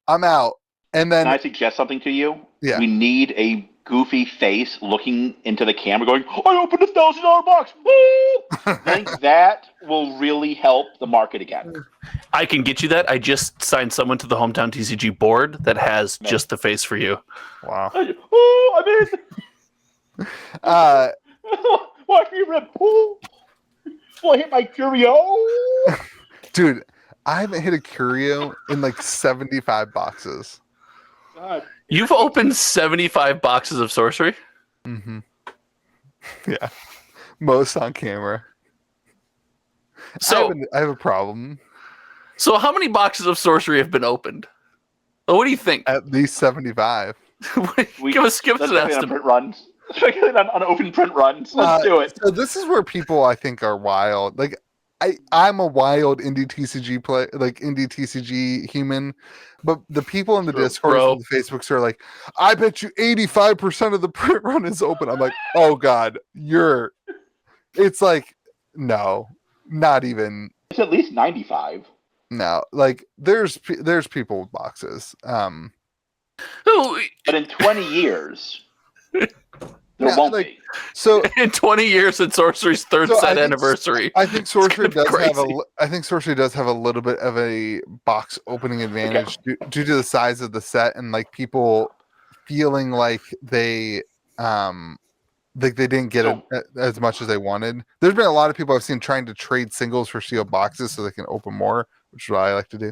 I'm out." And then can I suggest something to you? Yeah. We need a goofy face looking into the camera going, "I opened a $1,000 box." Woo! I think that will really help the market again. I can get you that. I just signed someone to the Hometown TCG board that has just the face for you. Wow. Oh, I'm in. Watch me rip. Will I hit my curio? Dude, I haven't hit a curio in like 75 boxes. God. You've opened 75 boxes of sorcery? Mm-hmm. Yeah. Most on camera. So I have a problem. So how many boxes of sorcery have been opened? Well, what do you think? At least 75. give us an estimate. Print runs. Speculate on open print runs. Let's do it. So this is where people I think are wild. Like I'm a wild indie TCG indie TCG human, but the people in the Discord and the Facebooks are like, I bet you 85% of the print run is open. I'm like, oh God, it's like, no, not even. It's at least 95. No, like there's people with boxes. But in 20 years, there won't be. So in 20 years, it's Sorcery's third set anniversary. I think Sorcery does have a little bit of a box opening advantage due to the size of the set and like people feeling like they didn't get as much as they wanted. There's been a lot of people I've seen trying to trade singles for sealed boxes so they can open more, which is what I like to do.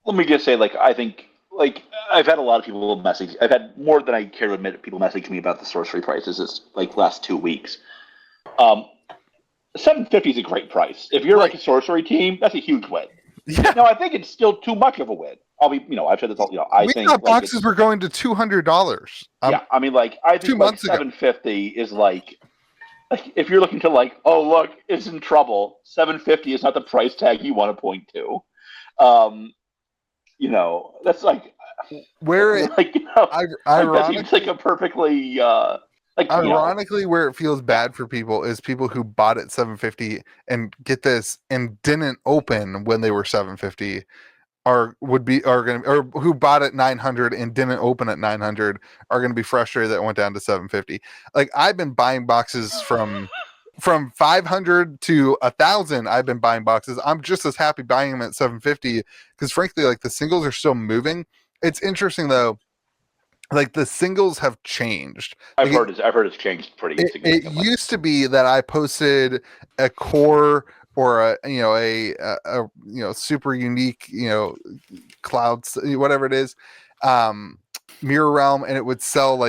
Let me just say, I think, I've had a lot of people message. I've had more than I care to admit people message me about the sorcery prices this last 2 weeks. $750 is a great price. If you're like a sorcery team, that's a huge win. Yeah. Now I think it's still too much of a win. I've said this all. I think thought boxes were going to $200. Yeah, I mean, I think 2 months ago. $750 is like if you're looking to oh look, it's in trouble. $750 is not the price tag you want to point to. That's where that seems like a perfectly ironically where it feels bad for people is people who bought at $750 and get this and didn't open when they were $750 or who bought at $900 and didn't open at $900 are going to be frustrated that it went down to $750. Like I've been buying boxes from $500 to $1,000. I've been buying boxes. I'm just as happy buying them at $750 because frankly, the singles are still moving. It's interesting though. The singles have changed. I've heard it's changed pretty significantly. It used to be that I posted a core or a super unique clouds whatever it is Mirror Realm and it would sell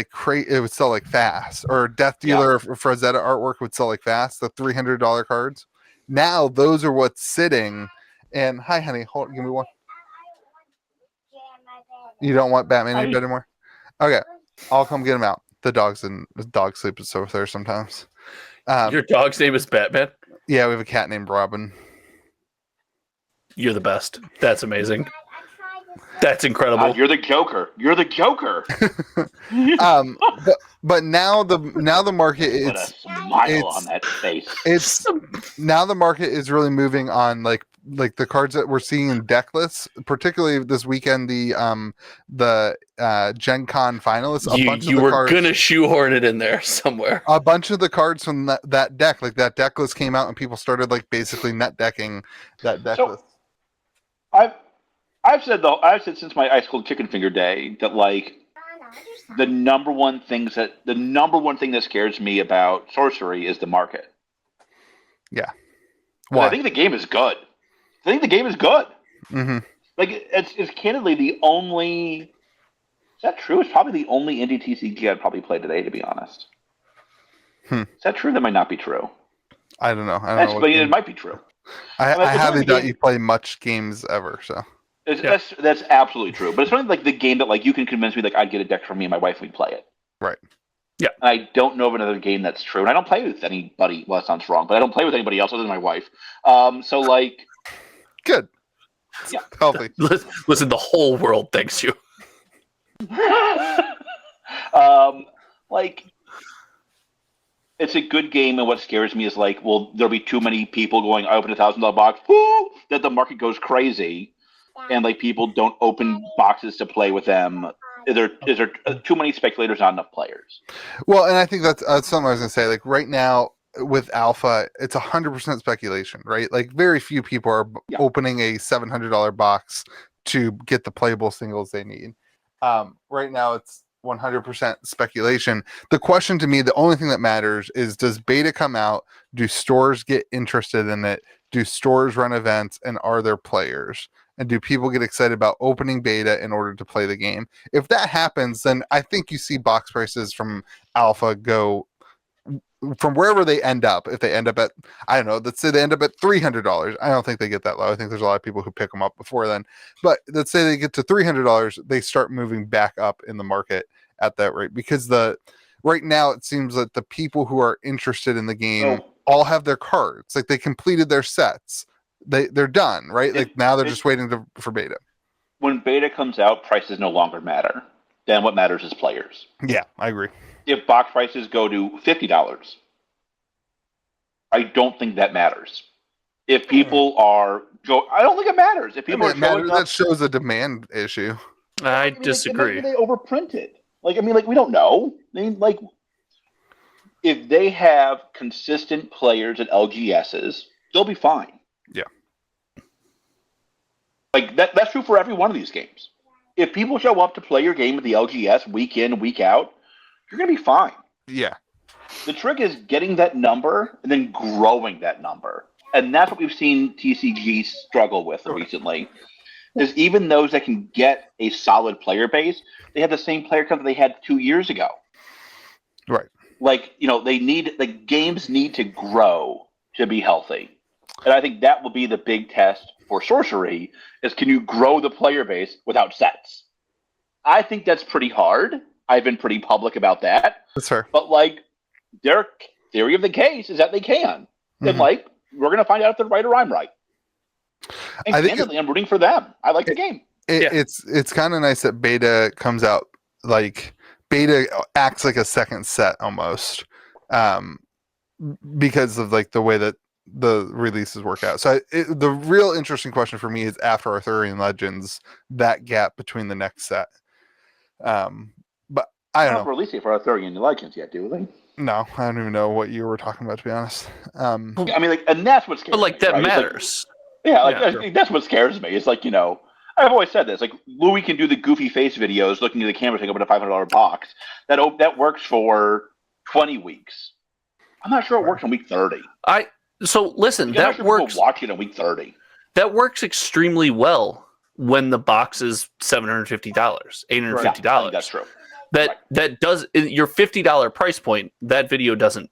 fast, or Death Dealer or Frazetta artwork would sell fast, the $300 cards. Now those are what's sitting. And hi honey, give me one. You don't want Batman in your bed anymore? Okay, I'll come get him out. The dog sleeps over there sometimes. Your dog's name is Batman? Yeah, we have a cat named Robin. You're the best. That's amazing. That's incredible. You're the Joker. You're the Joker. But now the market put a smile on that face. Now the market is really moving on like the cards that we're seeing in deck lists, particularly this weekend, the Gen Con finalists. You were gonna shoehorn it in there somewhere. A bunch of the cards from that deck, that deck list came out and people started basically net decking that deck list. I've said since my Ice Cold Chicken Finger day that the number one thing that scares me about sorcery is the market. Yeah. And Why? I think the game is good. Mm-hmm. Like, it's candidly the only... Is that true? It's probably the only indie TCG I'd probably play today, to be honest. Is that true? That might not be true. I don't know. But it might be true. I highly doubt game... you play much games ever. So that's absolutely true. But it's something like the game that like you can convince me like I'd get a deck from me and my wife and we'd play it. Right. Yeah. I don't know of another game that's true, and I don't play with anybody. Well, that sounds wrong, but I don't play with anybody else other than my wife. So like, good. Yeah. Healthy. Listen, the whole world thanks you. Like, it's a good game, and what scares me is like, well, there'll be too many people going, I opened $1,000 box, whoo, that the market goes crazy, and like people don't open boxes to play with them. Is there too many speculators, not enough players? Well, and I think that's something I was gonna say. Like right now with alpha, it's 100% speculation, right? Like very few people are opening a $700 box to get the playable singles they need. Right now, it's 100% speculation. The question to me, the only thing that matters is, does beta come out? Do stores get interested in it? Do stores run events? And are there players? And do people get excited about opening beta in order to play the game? If that happens, then I think you see box prices from alpha go from wherever they end up. If they end up at, I don't know, let's say they end up at $300. I don't think they get that low. I think there's a lot of people who pick them up before then. But let's say they get to $300, they start moving back up in the market at that rate, because right now it seems that the people who are interested in the game all have their cards. Like they completed their sets. They're done, right? Like now they're just waiting for beta. When beta comes out, prices no longer matter. Then what matters is players. Yeah, I agree. If box prices go to $50, I don't think that matters. If people I don't think it matters. If people are showing up, that shows a demand issue. I disagree. Maybe they overprinted. Like, I mean, like we don't know. I mean, like if they have consistent players at LGSs, they'll be fine. Yeah. Like that's true for every one of these games. If people show up to play your game at the LGS week in, week out, you're going to be fine. Yeah. The trick is getting that number and then growing that number. And that's what we've seen TCGs struggle with recently. Is even those that can get a solid player base, they have the same player count that they had 2 years ago. Right. Like, games need to grow to be healthy. And I think that will be the big test for Sorcery, is can you grow the player base without sets? I think that's pretty hard. I've been pretty public about that. That's fair. But, like, their theory of the case is that they can. And, like, we're going to find out if they're right or I'm right. And candidly, I'm rooting for them. I like the game. It's kind of nice that beta comes out, like, beta acts like a second set almost, because of, like, the way that the releases work out. So the real interesting question for me is, after Arthurian Legends, that gap between the next set. But I don't know. Release it for Arthurian Legends yet, do they? No, I don't even know what you were talking about, to be honest. I mean, like, and that's what scares me. But like that right? matters. That's what scares me. It's like, I've always said this. Like, Louis can do the goofy face videos looking at the camera to open a $500 box. That works for 20 weeks. I'm not sure it works on week 30. So listen, that works. Watch it on week 30. That works extremely well when the box is $750, $850. Yeah, that's true. That does your $50 price point. That video doesn't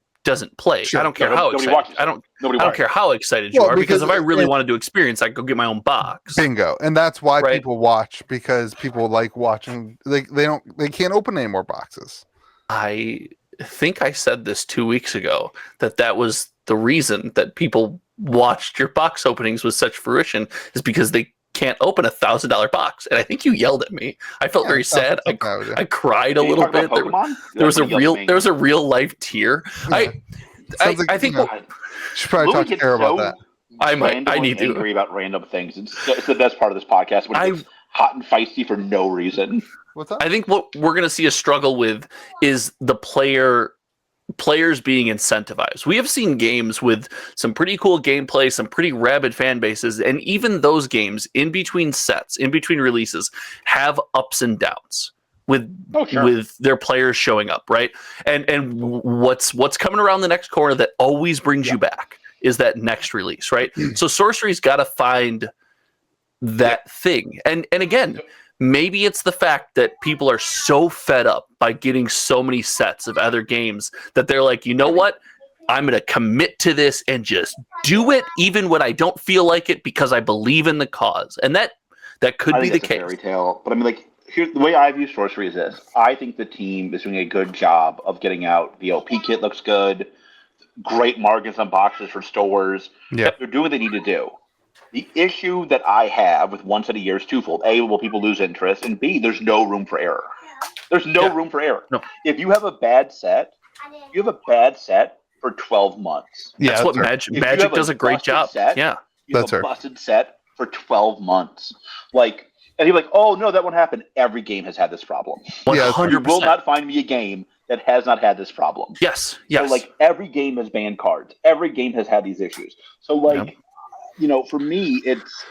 play. Sure. I don't care how excited. I don't care how excited you are, because if I really wanted to experience, I could go get my own box. Bingo. And that's why people watch, because people like watching. They can't open any more boxes. I think I said this 2 weeks ago, that was the reason that people watched your box openings with such fruition, is because they can't open a $1,000 box. And I think you yelled at me. I felt very sad. I cried a little bit. There was a real life tear. Yeah. I think you should probably talk to Kara about that. I need to angry about random things. It's the best part of this podcast when it's hot and feisty for no reason. What's up? I think what we're going to see a struggle with is the players being incentivized. We have seen games with some pretty cool gameplay, some pretty rabid fan bases, and even those games in between sets, in between releases, have ups and downs with their players showing up, right? And what's coming around the next corner that always brings you back is that next release, right? So sorcery's got to find that thing. And again, maybe it's the fact that people are so fed up by getting so many sets of other games that they're like, you know what? I'm going to commit to this and just do it even when I don't feel like it because I believe in the cause. And that could be the case. Fairy tale, but I mean, like, here's the way I view sorcery is this. I think the team is doing a good job of getting out. The OP kit looks good. Great markings on boxes for stores. Yeah. They're doing what they need to do. The issue that I have with one set of years twofold. A, will people lose interest? And B, there's no room for error. There's no room for error. No. If you have a bad set, you have a bad set for 12 months. Yeah, that's what Magic does a great job. You have a busted set for 12 months. Like, and you're like, oh, no, that won't happen. Every game has had this problem. 100%. You will not find me a game that has not had this problem. Yes. So, like, every game has banned cards. Every game has had these issues. So, like, for me, it's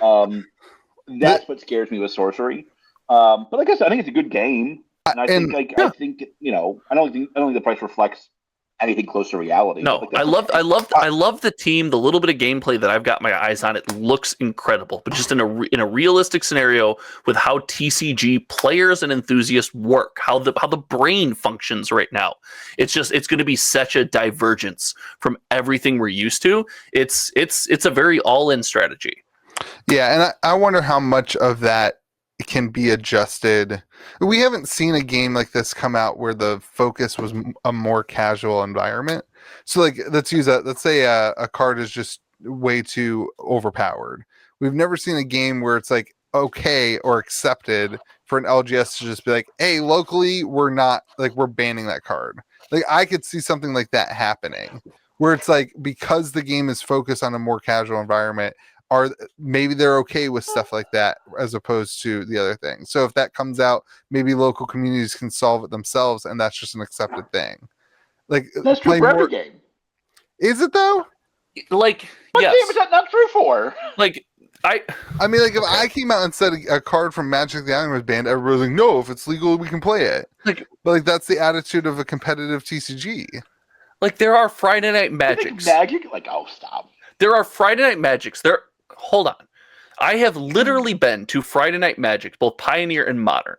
that's what scares me with sorcery. But like I said, I think it's a good game. And I think I don't think the price reflects anything close to reality. No, like, I love the team. The little bit of gameplay that I've got my eyes on, it looks incredible. But just in a realistic scenario with how TCG players and enthusiasts work, how the brain functions right now, it's going to be such a divergence from everything we're used to. It's a very all-in strategy. Yeah, and I wonder how much of that can be adjusted. We haven't seen a game like this come out where the focus was a more casual environment. So, like, let's say a card is just way too overpowered. We've never seen a game where it's like okay or accepted for an LGS to just be like, hey, locally we're banning that card. Like, I could see something like that happening where it's like, because the game is focused on a more casual environment, maybe they're okay with stuff like that as opposed to the other thing. So if that comes out, maybe local communities can solve it themselves, and that's just an accepted thing. Like, that's true for every game. Is it though? Like, what game is that not true for? Like, I mean, like, if I came out and said a card from Magic the Gathering was banned, everybody's like, no, if it's legal, we can play it. But like, that's the attitude of a competitive TCG. Like, there are Friday Night Magics. Magic? Like, oh, stop. There are Friday Night Magics. Hold on. I have literally been to Friday Night Magic, both Pioneer and Modern,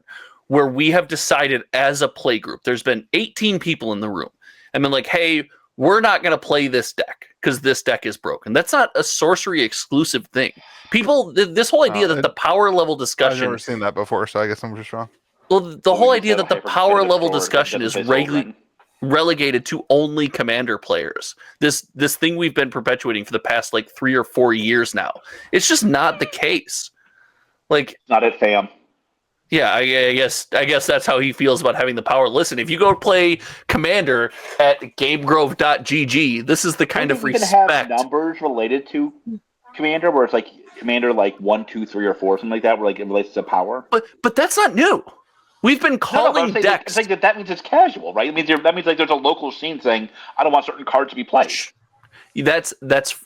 where we have decided as a play group, there's been 18 people in the room, and been like, hey, we're not going to play this deck because this deck is broken. That's not a sorcery exclusive thing. People, this whole idea that the power level discussion... I've never seen that before, so I guess I'm just wrong. Well, the whole idea that the power level discussion is relegated to only Commander players. This thing we've been perpetuating for the past like 3 or 4 years now. It's just not the case. Like, not it, fam. Yeah, I guess that's how he feels about having the power. Listen, if you go play Commander at GameGrove.gg, this is the kind of respect. You can have numbers related to Commander, where it's like Commander like 1, 2, 3, or 4, something like that, where like it relates to power. But that's not new. We've been calling decks. I think that means it's casual, right? That means like there's a local scene saying, I don't want certain cards to be played. That's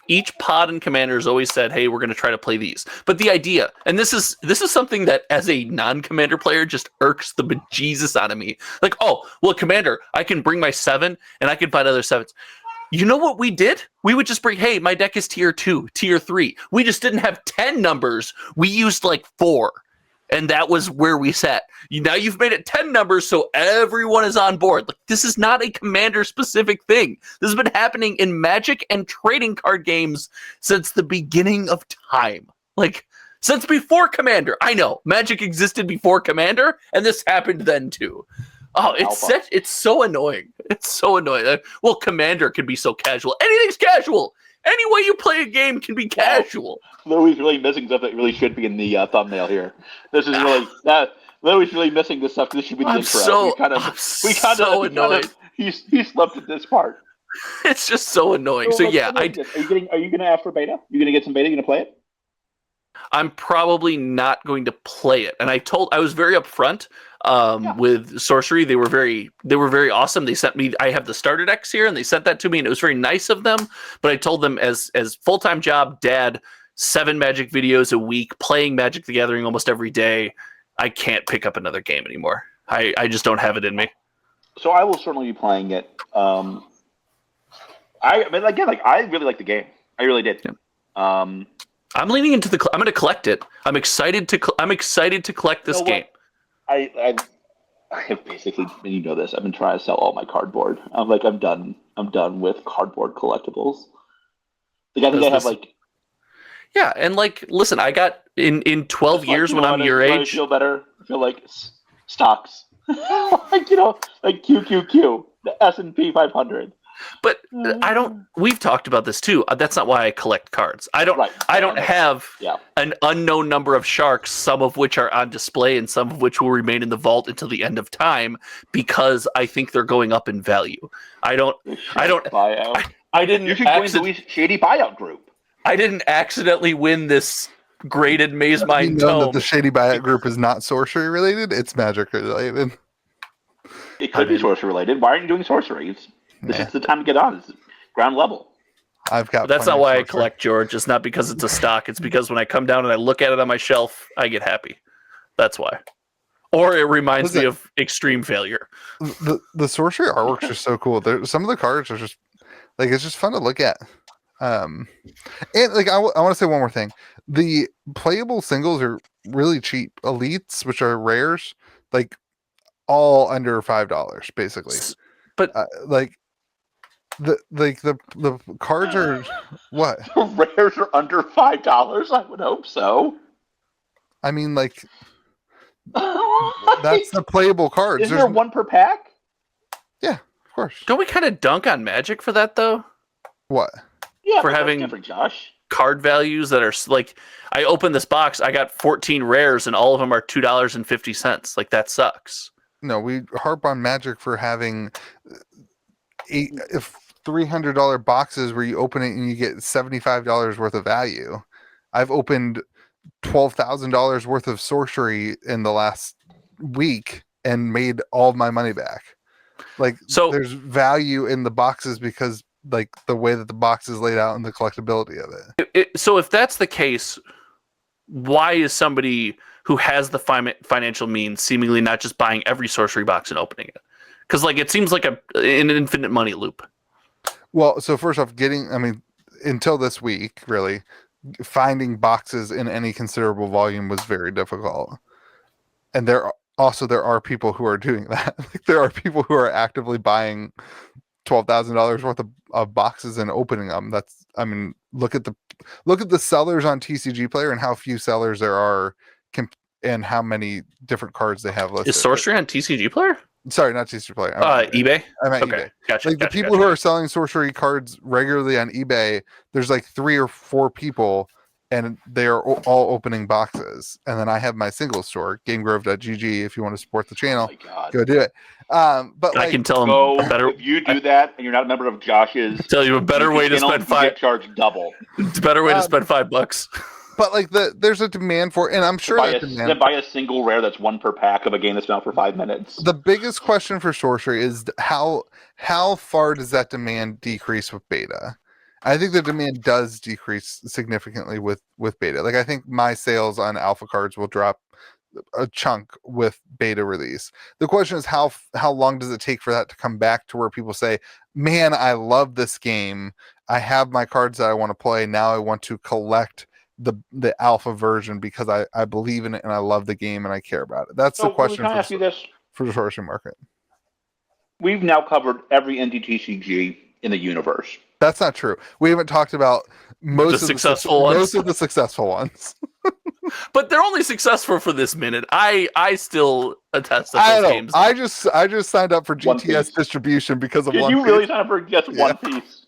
each pod and Commander has always said, hey, we're going to try to play these. But the idea, and this is something that as a non-Commander player just irks the bejesus out of me. Like, oh, well, Commander, I can bring my 7 and I can find other 7s. You know what we did? We would just bring, hey, my deck is tier 2, tier 3. We just didn't have 10 numbers. We used like 4. And that was where we sat. Now you've made it 10 numbers, so everyone is on board. Like, this is not a Commander-specific thing. This has been happening in Magic and trading card games since the beginning of time. Like, since before Commander. I know, Magic existed before Commander, and this happened then too. Oh, it's so annoying. It's so annoying. Well, Commander can be so casual. Anything's casual. Any way you play a game can be casual. Louis really missing stuff that really should be in the thumbnail here. This is really Louis really missing this stuff. This should be the intro. I'm so annoyed. He slept at this part. It's just so annoying. So yeah, are you going to ask for beta? You going to get some beta? You going to play it? I'm probably not going to play it. And I was very upfront with sorcery. They were very awesome. They sent me, I have the starter decks here, and they sent that to me, and it was very nice of them. But I told them as full-time job, dad, 7 Magic videos a week, playing Magic the Gathering almost every day, I can't pick up another game anymore. I just don't have it in me. So I will certainly be playing it. I mean, again, like, I really like the game. I really did. Yeah. Um, I'm leaning into I'm going to collect it. I'm excited to collect this game. I have basically, and you know this, I've been trying to sell all my cardboard. I'm done with cardboard collectibles. Like, I think I have like. Yeah, and like, listen, I got in 12 years when I'm your age. I feel better. I feel like stocks, like like QQQ, the S&P 500. But I don't. We've talked about this too. That's not why I collect cards. I don't. Right. I don't have an unknown number of sharks, some of which are on display and some of which will remain in the vault until the end of time because I think they're going up in value. I don't. Buyout. I didn't. You should join the Shady Buyout Group. I didn't accidentally win this graded Maze Mind tome. That the Shady Buyout Group is not sorcery related; it's Magic related. It could be sorcery related. Why aren't you doing sorcery? This is the time to get on. It's ground level. I've got. That's not why I collect, George. It's not because it's a stock. It's because when I come down and I look at it on my shelf, I get happy. That's why. Or it reminds me of extreme failure. The sorcery artworks are so cool. Some of the cards are just like it's just fun to look at. And like I want to say one more thing. The playable singles are really cheap. Elites, which are rares, like all under $5 basically. But the cards are what? Rares are under $5. I would hope so. I mean, like that's the playable cards. Is there one per pack? Yeah, of course. Don't we kind of dunk on Magic for that though? What? Yeah, for having Josh. Card values that are like, I opened this box, I got 14 rares, and all of them are $2.50. Like that sucks. No, we harp on Magic for having $300 boxes where you open it and you get $75 worth of value. I've opened $12,000 worth of sorcery in the last week and made all of my money back. Like, so there's value in the boxes because like the way that the box is laid out and the collectability of it. So if that's the case, why is somebody who has the financial means seemingly not just buying every sorcery box and opening it? Because like it seems like an infinite money loop. Well, so first off, until this week, really, finding boxes in any considerable volume was very difficult. And there are people who are doing that. Like, there are people who are actively buying $12,000 worth of boxes and opening them. Look at the sellers on TCG Player and how few sellers there are, and how many different cards they have listed. Is sorcery on TCG Player? Sorry, not TCG Player. eBay. I'm at eBay. Gotcha. The people who are selling sorcery cards regularly on eBay, there's like 3 or 4 people, and they are all opening boxes. And then I have my single store, GameGrove.gg. If you want to support the channel, go do it. But I can tell them better. If you do that and you're not a member of Josh's, tell you a better way to spend $5. Charge double. It's a better way to spend $5. But like there's a demand for, and I'm sure to buy a single rare that's one per pack of a game that's been out for 5 minutes. The biggest question for sorcery is how far does that demand decrease with beta? I think the demand does decrease significantly with beta. Like I think my sales on alpha cards will drop a chunk with beta release. The question is how long does it take for that to come back to where people say, man, I love this game. I have my cards that I want to play. Now I want to collect the alpha version because I believe in it and I love the game and I care about it. That's the question for the sorcery market. We've now covered every NDTCG in the universe. That's not true. We haven't talked about most of the successful ones. But they're only successful for this minute. I still attest that those games. I just signed up for GTS distribution because of One Piece. Did you really sign up for just One Piece?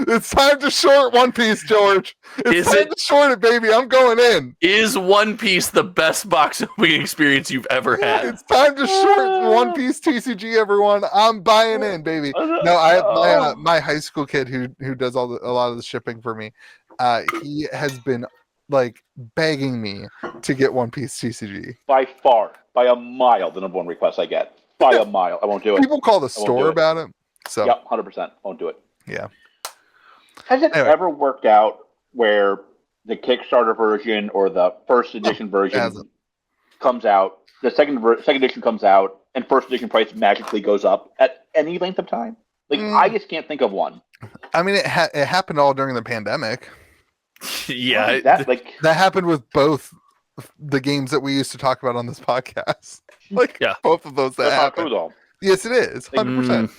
It's time to short One Piece, George. It's time to short it, baby. I'm going in. Is One Piece the best box opening experience you've ever had? It's time to short One Piece TCG, everyone. I'm buying in, baby. No, I have my high school kid who does a lot of the shipping for me. He has been like begging me to get One Piece TCG. By a mile, the number one request I get. By a mile. I won't do it. People call the store about it. So yep, 100%. Won't do it. Yeah. Has it ever worked out where the Kickstarter version or the first edition version comes out, the second edition comes out, and first edition price magically goes up at any length of time? Like, I just can't think of one. I mean, it happened all during the pandemic. Yeah, that happened with both the games that we used to talk about on this podcast. Both of those that happened. Not true, though. Yes, it is 100%.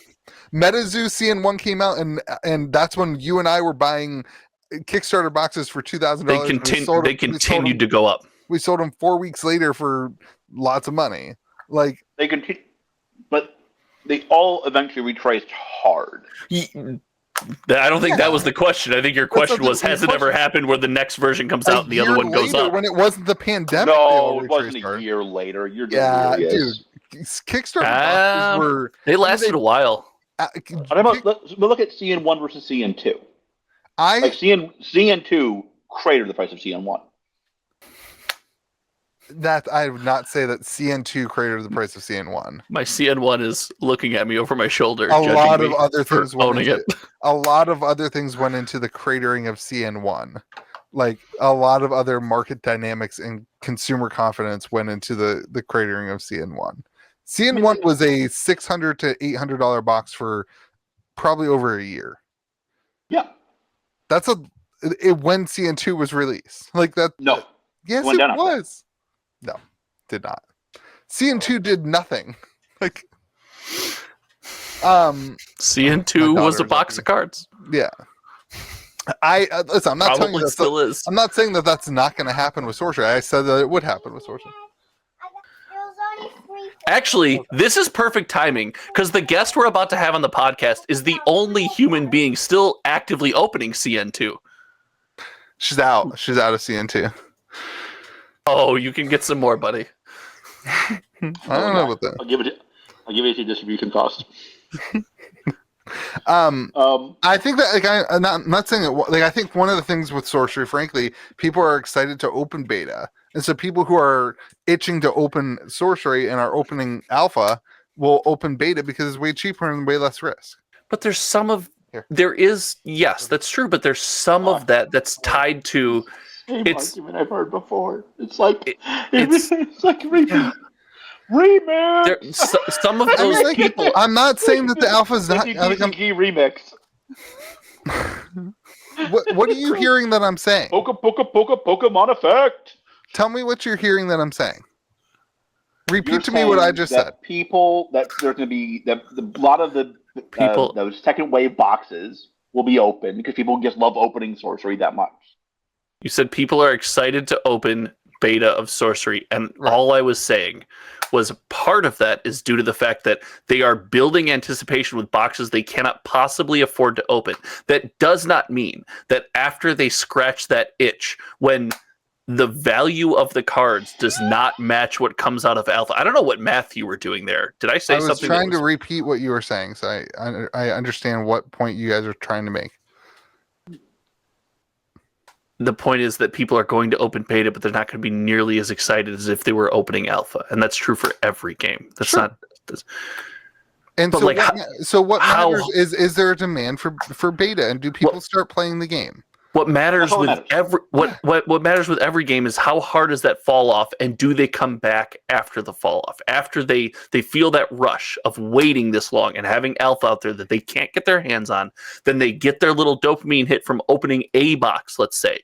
MetaZoo CN1 came out, and that's when you and I were buying Kickstarter boxes for $2,000. They continued to go up. We sold them 4 weeks later for lots of money. Like they continue, but they all eventually retraced hard. I don't think that was the question. I think your question was, has it ever happened where the next version comes out and the other one goes up? When it wasn't the pandemic. No, it wasn't a year later. You're dude. Kickstarter boxes were... They lasted a while. Look at CN1 versus CN2. CN2 cratered the price of CN1. I would not say that CN2 cratered the price of CN1. My CN1 is looking at me over my shoulder. A lot of other things went into the cratering of CN1. Like a lot of other market dynamics and consumer confidence went into the cratering of CN1. CN1 was a $600 to $800 box for probably over a year. Yeah, that's when CN2 was released. Like that. No. Yes, it was. No, did not. CN2 did nothing. Like, CN2 was a box of cards. Yeah. Listen. I'm not telling you that I'm not saying that that's not going to happen with Sorcery. I said that it would happen with Sorcery. Actually, this is perfect timing because the guest we're about to have on the podcast is the only human being still actively opening CN2. She's out. She's out of CN2. Oh, you can get some more, buddy. I don't know about that. I'll give it a distribution cost. I think that I'm not saying it. Like I think one of the things with Sorcery, frankly, people are excited to open beta, and so people who are itching to open Sorcery and are opening alpha will open beta because it's way cheaper and way less risk. But there's some of yes, that's true. But there's some of that's tied to. It's argument I've heard before. It's like it's like remix. Some of those people. I'm not saying that the alpha is not TCG remix. What are you hearing that I'm saying? Pokemon effect. Tell me what you're hearing that I'm saying. Repeat to me what I just said. People that there's going to be a lot of the people those second wave boxes will be open because people just love opening Sorcery that much. You said people are excited to open beta of Sorcery, and all I was saying was part of that is due to the fact that they are building anticipation with boxes they cannot possibly afford to open. That does not mean that after they scratch that itch, when the value of the cards does not match what comes out of alpha. I don't know what math you were doing there. Did I say something? I was trying to repeat what you were saying, so I understand what point you guys are trying to make. The point is that people are going to open beta, but they're not going to be nearly as excited as if they were opening alpha, and that's true for every game. That's not. And so, what matters is there a demand for beta, and do people start playing the game? What matters with what matters with every game is how hard does that fall off, and do they come back after the fall off? After they feel that rush of waiting this long and having alpha out there that they can't get their hands on, then they get their little dopamine hit from opening a box, let's say.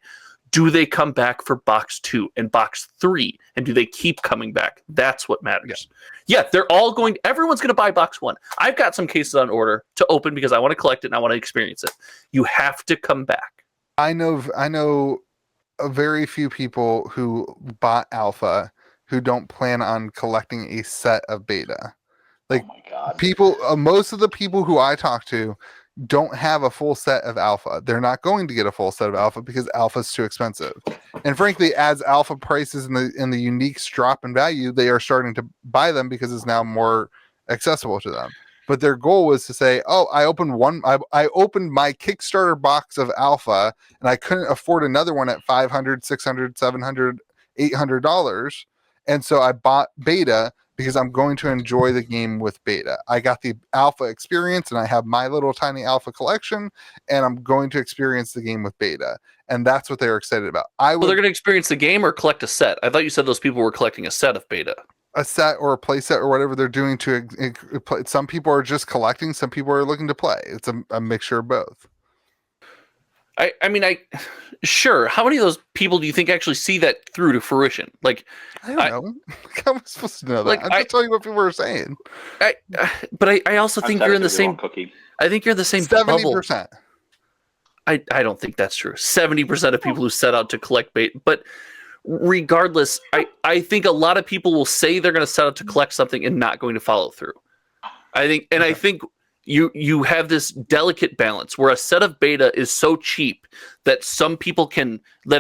Do they come back for box 2 and box 3? And do they keep coming back? That's what matters. Yeah, everyone's going to buy box 1. I've got some cases on order to open because I want to collect it and I want to experience it. You have to come back. I know a very few people who bought alpha who don't plan on collecting a set of beta. Like, oh my God. People, most of the people who I talk to don't have a full set of alpha. They're not going to get a full set of alpha because alpha is too expensive. And frankly, as alpha prices and the uniques drop in value, they are starting to buy them because it's now more accessible to them. But their goal was to say, oh, I opened my Kickstarter box of alpha and I couldn't afford another one at $500, $600, $700, $800. And so I bought beta because I'm going to enjoy the game with beta. I got the alpha experience and I have my little tiny alpha collection and I'm going to experience the game with beta. And that's what they were excited about. They're going to experience the game or collect a set? I thought you said those people were collecting a set of beta. a set or a play set or whatever they're doing to play. Some people are just collecting, some people are looking to play. It's a mixture of both. I mean, sure. How many of those people do you think actually see that through to fruition? Like, I don't know. How am I supposed to know that? Like, I'm just telling you what people are saying. But I also think you're in the same. Cookie. I think you're in the same 70%. I don't think that's true. 70% of people who set out to collect bait, but regardless, I think a lot of people will say they're going to set out to collect something and not going to follow through. I think you have this delicate balance where a set of beta is so cheap that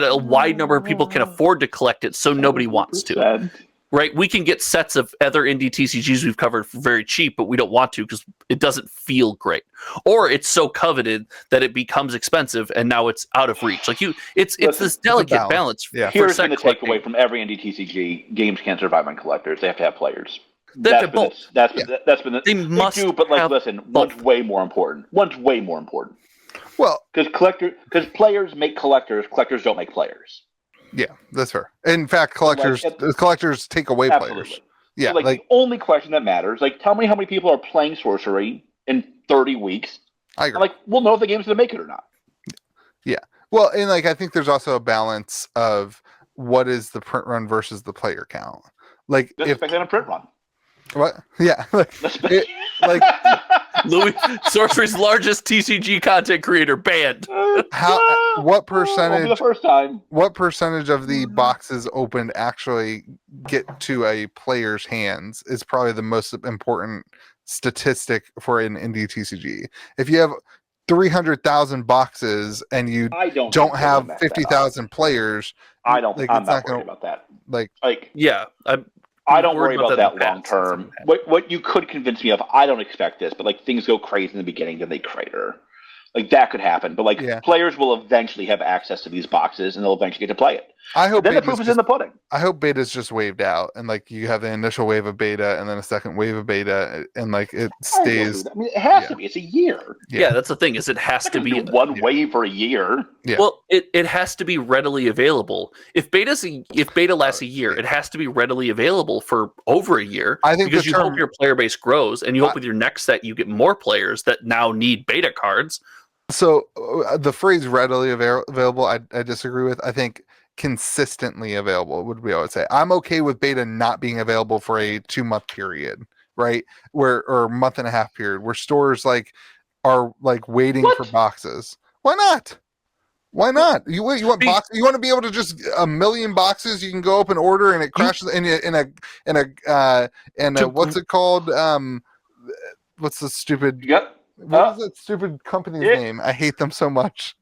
a wide number of people can afford to collect it, so nobody wants to. Right? We can get sets of other indie TCGs we've covered for very cheap, but we don't want to because it doesn't feel great. Or it's so coveted that it becomes expensive and now it's out of reach. Like it's this delicate balance. Yeah. Here's been the takeaway from every indie TCG: games can't survive on collectors. They have to have players. That's been the they must do, but like listen, one's way more important. Well, because players make collectors. Collectors don't make players. Yeah, that's fair. In fact, collectors take away players. Yeah, so the only question that matters, tell me how many people are playing Sorcery in 30 weeks. I agree. We'll know if the game's going to make it or not. Yeah. Well, and I think there's also a balance of what is the print run versus the player count. Let's expect that a print run. What? Yeah. Louis, Sorcery's largest TCG content creator banned. What percentage? Won't be the first time. What percentage of the boxes opened actually get to a player's hands is probably the most important statistic for an indie TCG. If you have 300,000 boxes and you don't have 50,000 players, I'm not worried about that. I don't worry about that long term. What you could convince me of, I don't expect this, but things go crazy in the beginning, then they crater. That could happen. But players will eventually have access to these boxes and they'll eventually get to play it. I hope then the proof is in the pudding. I hope beta's just waved out and you have the initial wave of beta and then a second wave of beta and it stays. I mean, it has to be. It's a year. Yeah, that's the thing, is it has to be one wave for a year. Yeah. Well, it has to be readily available. If beta lasts a year, it has to be readily available for over a year. I think because you hope your player base grows and you hope with your next set you get more players that now need beta cards. So the phrase readily available, I disagree with. I think consistently available would be what I would say. I'm okay with beta not being available for a 2-month period, right? Or month and a half period where stores are waiting for boxes. Why not? Why not? You want boxes? You want to be able to just 1 million boxes you can go up and order and it crashes in a what's it called? What's the stupid? Yep. What is that stupid company's name? I hate them so much.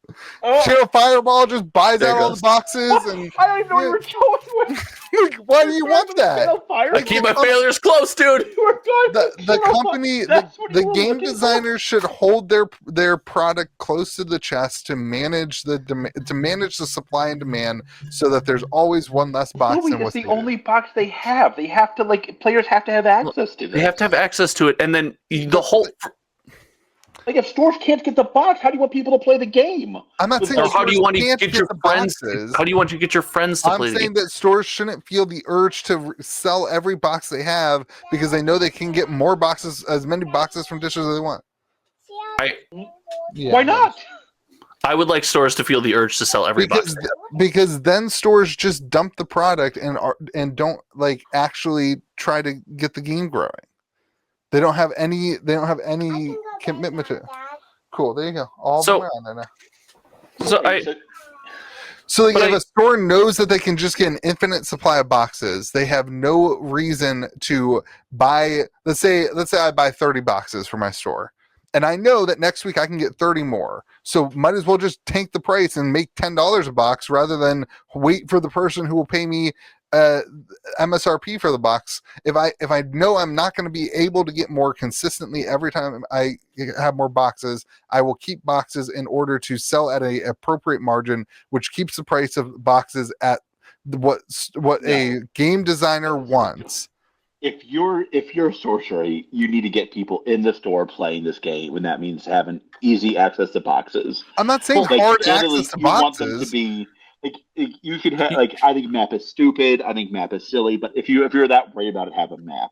Fireball just buys out all the boxes, and I don't even know where you're going with. Why do you want that? I keep my failures close, dude. The company, the game designers should hold their product close to the chest to manage the supply and demand, so that there's always one less box. It's the only box they have. They have to players have to have access to this. They have to have access to it, and then the whole. If stores can't get the box, how do you want people to play the game? I'm not saying. Or how do you want to get your friends? How do you want to get your friends to play the game? I'm saying that stores shouldn't feel the urge to sell every box they have because they know they can get more boxes, as many boxes from dishes as they want. Why not? I would like stores to feel the urge to sell every box. Because then stores just dump the product and don't actually try to get the game growing. They don't have any commitment to it. Cool, there you go. All the way on there now. So if a store knows that they can just get an infinite supply of boxes, they have no reason to buy. Let's say I buy 30 boxes for my store, and I know that next week I can get 30 more. So might as well just tank the price and make $10 a box rather than wait for the person who will pay me MSRP for the box. If I know I'm not going to be able to get more consistently every time I have more boxes, I will keep boxes in order to sell at a appropriate margin, which keeps the price of boxes at what a game designer wants. If you're Sorcery, you need to get people in the store playing this game, and that means having easy access to boxes. I'm not saying hard access to boxes. You want them to be You should have like I think map is stupid. I think map is silly. But if you're that worried about it, have a map.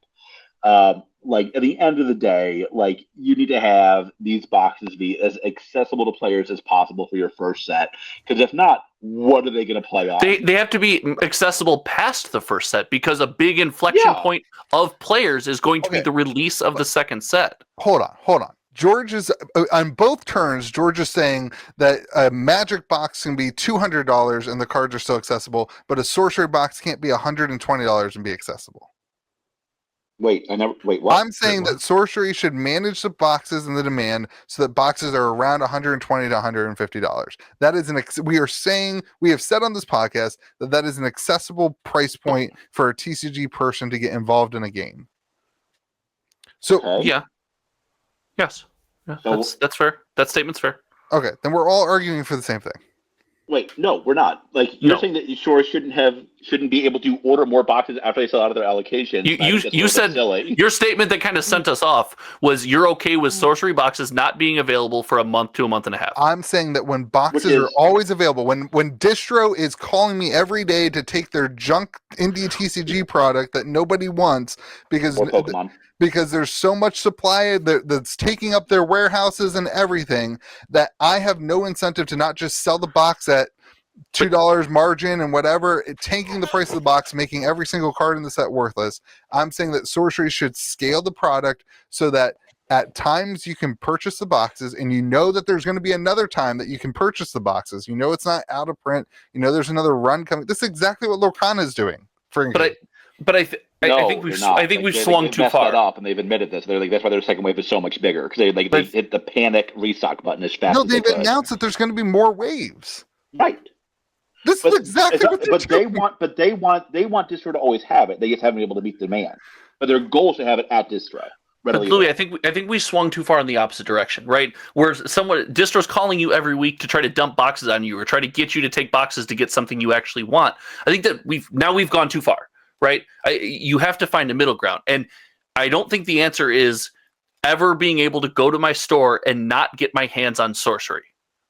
Like at the end of the day, like you need to have these boxes be as accessible to players as possible for your first set. Because if not, what are they going to play on? They have to be accessible past the first set because a big inflection point of players is going to be the release of the second set. Hold on. George is on both turns. George is saying that a Magic box can be $200 and the cards are still accessible, but a Sorcery box can't be $120 and be accessible. Wait, what? I'm saying that Sorcery should manage the boxes and the demand so that boxes are around $120 to $150. That is we have said on this podcast that is an accessible price point for a TCG person to get involved in a game. So Yes, that's fair. That statement's fair. Okay, then we're all arguing for the same thing. Wait, no, we're not. Like you're saying that stores shouldn't be able to order more boxes after they sell out of their allocation. You said your statement that kind of sent us off was you're okay with Sorcery boxes not being available for a month to a month and a half. I'm saying that when boxes are always available, when Distro is calling me every day to take their junk indie TCG product that nobody wants because there's so much supply that's taking up their warehouses and everything, that I have no incentive to not just sell the box at $2 margin and whatever, tanking the price of the box, making every single card in the set worthless. I'm saying that Sorcery should scale the product so that at times you can purchase the boxes and you know that there's going to be another time that you can purchase the boxes. You know it's not out of print. You know there's another run coming. This is exactly what Lorcana is doing. I think we've swung too far. That up, and they've admitted this. They're like, that's why their second wave is so much bigger because they hit the panic restock button as fast. No, as they've announced that there's going to be more waves. Right. This is exactly what they're doing. They want Distro to always have it. They just haven't been able to meet demand. But their goal is to have it at Distro. But Louis, I think we swung too far in the opposite direction, right? Where Distro's calling you every week to try to dump boxes on you or try to get you to take boxes to get something you actually want. I think that we've gone too far. Right? You have to find a middle ground. And I don't think the answer is ever being able to go to my store and not get my hands on Sorcery.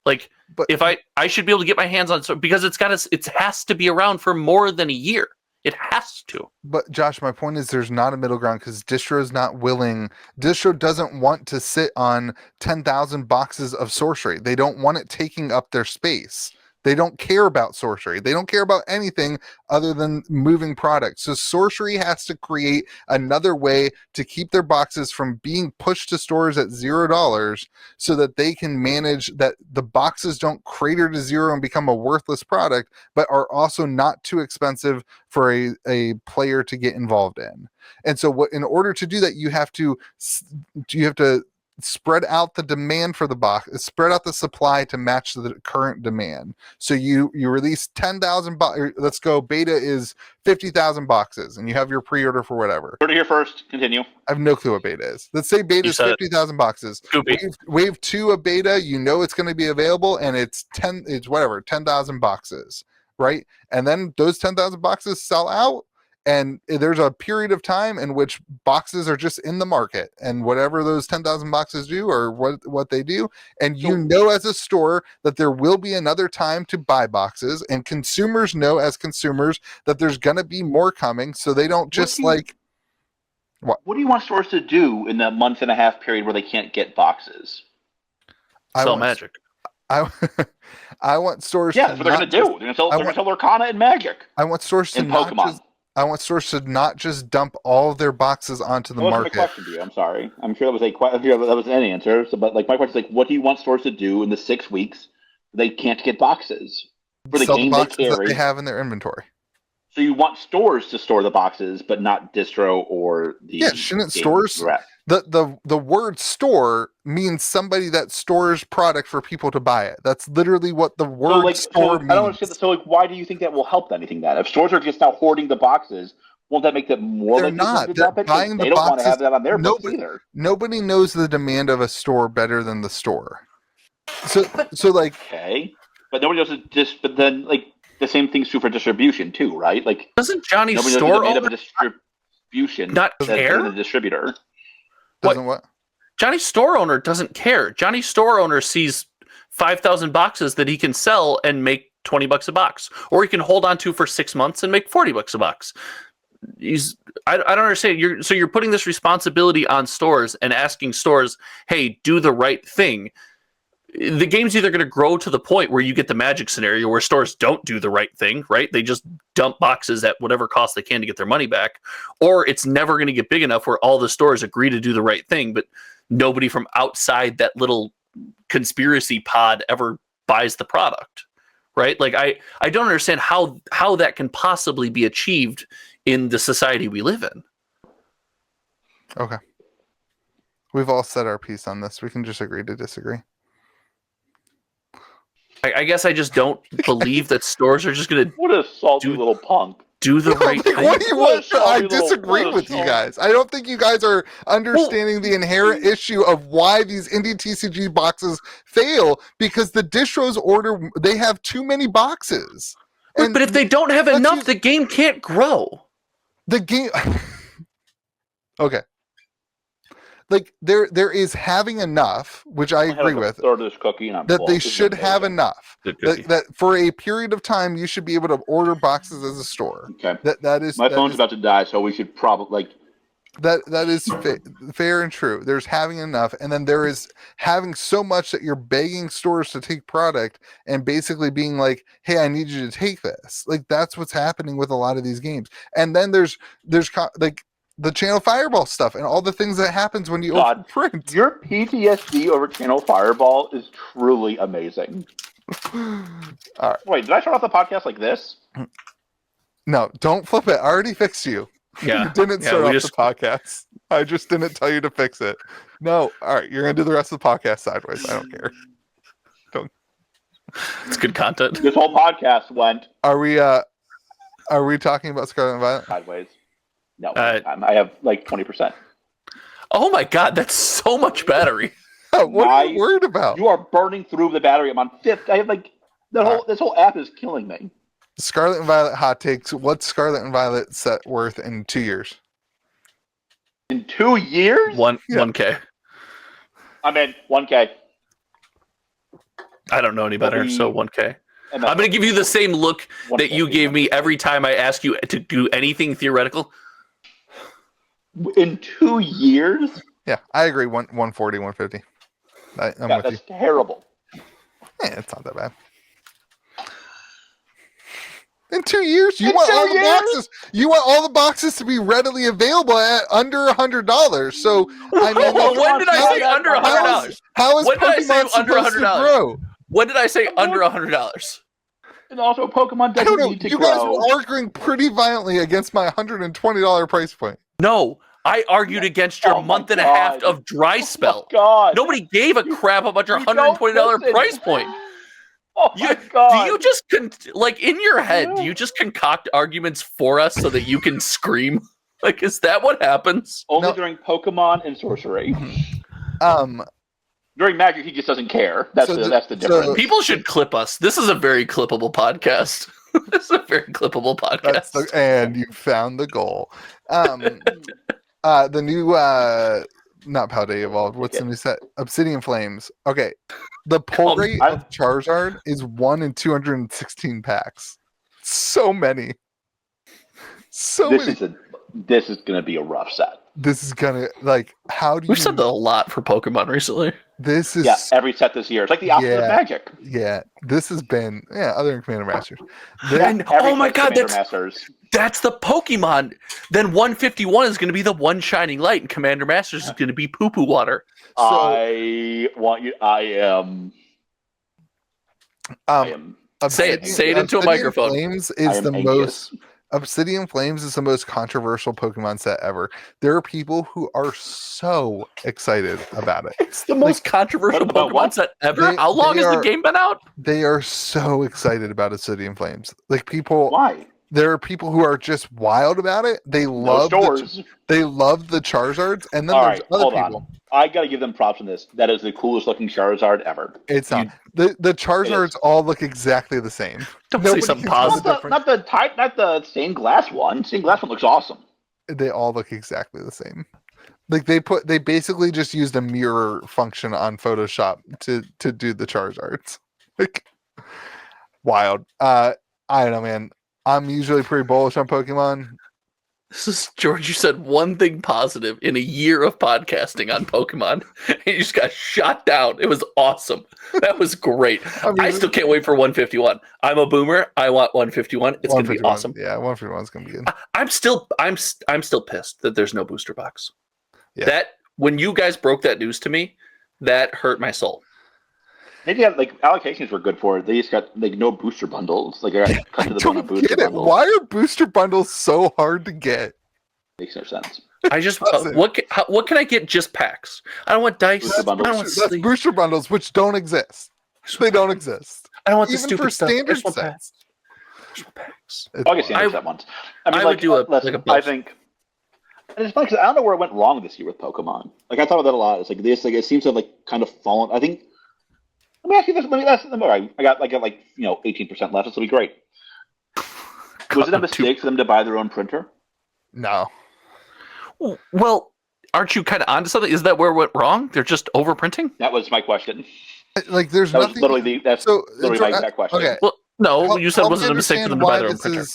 Like, if I should be able to get my hands on because it has to be around for more than a year. It has to. But Josh, my point is there's not a middle ground because Distro's not willing. Distro doesn't want to sit on 10,000 boxes of Sorcery. They don't want it taking up their space. They don't care about Sorcery. They don't care about anything other than moving products. So Sorcery has to create another way to keep their boxes from being pushed to stores at $0 so that they can manage that the boxes don't crater to zero and become a worthless product, but are also not too expensive for a player to get involved in. And so in order to do that, you have to spread out the demand for the box, spread out the supply to match the current demand. So you release 10,000 let's go, beta is 50,000 boxes and you have your pre-order for whatever. Heard it here first. Continue. I have no clue what beta is. Let's say beta is 50,000 boxes. Wave 2 of beta, you know it's going to be available and it's 10,000 boxes, right? And then those 10,000 boxes sell out. And there's a period of time in which boxes are just in the market, and whatever those 10,000 boxes do or what they do, and you know as a store that there will be another time to buy boxes, and consumers know as consumers that there's going to be more coming, so they don't just What do you want stores to do in that month and a half period where they can't get boxes? Sell Magic. I want stores. Yeah, that's what they're going to do. They're going to sell Lorcana and Magic. I want stores to Pokemon. I want stores to not just dump all of their boxes onto the market. My question to you. I'm sorry. I'm sure that was that was an answer. So, but my question is what do you want stores to do in the 6 weeks they can't get boxes for the Sell game the boxes they carry? That they have in their inventory. So you want stores to store the boxes, but not Distro or the shouldn't stores direct. The word store means somebody that stores product for people to buy it. That's literally what the word store means. I don't understand. So why do you think that will help anything? That if stores are just now hoarding the boxes, won't that make them more? They're not. They're buying the boxes. They don't want to have that on their books either. Nobody knows the demand of a store better than the store. So okay, but nobody knows it. But then the same thing's true for distribution too, right? Like doesn't Johnny's store owner distribution not care? The distributor. What? Johnny's store owner doesn't care. Johnny's store owner sees 5,000 boxes that he can sell and make $20 a box, or you can hold on to for 6 months and make $40 a box. I don't understand. You're putting this responsibility on stores and asking stores, hey, do the right thing. The game's either going to grow to the point where you get the Magic scenario where stores don't do the right thing, right? They just dump boxes at whatever cost they can to get their money back, or it's never going to get big enough where all the stores agree to do the right thing, but nobody from outside that little conspiracy pod ever buys the product, right? Like I don't understand how that can possibly be achieved in the society we live in. Okay. We've all said our piece on this. We can just agree to disagree. I guess I just don't believe that stores are just going to What a salty little punk. do the right thing. What do you want? I Little- disagree with you guys. I don't think you guys are understanding the inherent issue of why these indie TCG boxes fail, because the distros order, they have too many boxes. And But if they don't have let's enough, use- the game can't grow. the game okay, like there is having enough, which I I had agree like a with, third of this cookie and I'm that full. they This is should have amazing. enough, Good cookie. that for a period of time you should be able to order boxes as a store. Okay. That is My that phone's is- about to die, so we should probably that is fair and true. There's having enough, and then there is having so much that you're begging stores to take product and basically being like, hey, I need you to take this. Like, that's what's happening with a lot of these games. And then there's like the Channel Fireball stuff and all the things that happens when you God. open print. Your PTSD over Channel Fireball is truly amazing. All right. Wait, did I start off the podcast like this? No, don't flip it. I already fixed you. Yeah. You didn't Yeah, start we off just- the podcast. I just didn't tell you to fix it. No. All right. You're going to do the rest of the podcast sideways. I don't care. It's good content. This whole podcast went Are we talking about Scarlet and Violet? sideways. No, Uh, I have like 20%. Oh my god, that's so much battery. What are you worried about? You are burning through the battery. I'm on 5th. I have like this whole app is killing me. Scarlet and Violet hot takes. What's Scarlet and Violet set worth in 2 years? In 2 years? Yeah. 1K. I'm in 1K. I don't know any better, so 1K. And I'm going to give you the same look that you 1K. gave me every time I ask you to do anything theoretical. In 2 years? Yeah, I agree. 140, 150. I'm Yeah, with you. that's terrible. Yeah, it's not that bad. In 2 years, you In want 2 all the years? boxes. You want all the boxes to be readily available at under $100. So I mean, Well, when did I say how- under how $100? how is when did I say Pokemon under supposed to $100? grow? When did I say under $100? And also, Pokemon I doesn't don't know. need to You guys grow. were arguing pretty violently against my $120 price point. No, I argued against your Oh my month and a half God. of dry spell. Oh, God. Nobody gave a crap about your You don't $120 listen. price point. Oh, You, my God. do you just like in your head? Do you just concoct arguments for us so that you can scream? Like, is that what happens? Only No. during Pokemon and Sorcery. During Magic, he just doesn't care. That's So the so- difference. People should clip us. This is a very clippable podcast. This is a very clippable podcast. And you found the goal. The new not Paldea Evolved. What's the new set? Obsidian Flames. Okay. The pull rate of Charizard is 1 in 216 packs. So many. So many. This is gonna be a rough set. This is gonna how do you We've said that a lot for Pokemon recently. this is Yeah, every set this year. It's like the opposite of Magic. yeah, this has been other than Commander Masters. Yeah, And every oh my set's god, Commander that's Masters. That's the Pokemon. Then 151 is going to be the one shining light, and Commander Masters is going to be poo poo water. I want you. I am. Say it. Say it into a Obsidian microphone. Flames I is am the anxious. most Obsidian Flames is the most controversial Pokemon set ever. There are people who are so excited about it. It's the most controversial about Pokemon what? set ever. They- How long they has the are- game been out? They are so excited about Obsidian Flames. Like people, Why? there are people who are just wild about it. They No love stores. they love the Charizards, and then All there's right, other hold people. on. I gotta give them props on this. That is the coolest looking Charizard ever. It's not the Charizards all look exactly the same. Don't Nobody say something can tell the positive. difference. Not the stained glass one. Stained glass one looks awesome. They all look exactly the same. Like they basically just used a mirror function on Photoshop to do the Charizards. Like wild. I don't know, man. I'm usually pretty bullish on Pokemon. This is George. You said one thing positive in a year of podcasting on Pokemon, and you just got shot down. It was awesome. That was great. I still can't wait for 151. I'm a boomer. I want 151. It's going to be awesome. Yeah, 151 is going to be good. I'm still pissed that there's no booster box. Yeah. That when you guys broke that news to me, that hurt my soul. Maybe like allocations were good for it. They just got like no booster bundles. Like I got cut to the bone of booster bundles. Why are booster bundles so hard to get? Makes no sense. I just what can I get? Just packs. I don't want dice. That's booster bundles, which don't exist. They don't exist. I don't want even the stupid for stuff. standard sets. Packs. I'll get standard set ones. I mean, I would do I think. And it's funny because I don't know where it went wrong this year with Pokemon. Like I thought about that a lot. It's like this. Like it seems to have like kind of fallen. I think. Let me ask you this. All right, I got 18% left. This will be great. Was it a mistake for them to buy their own printer? No. Well, aren't you kind of onto something? Is that where it went wrong? They're just overprinting? That was my question. Like there's that nothing. That's literally my exact question. Okay. Well, no, you said was it a mistake for them to buy their own printer?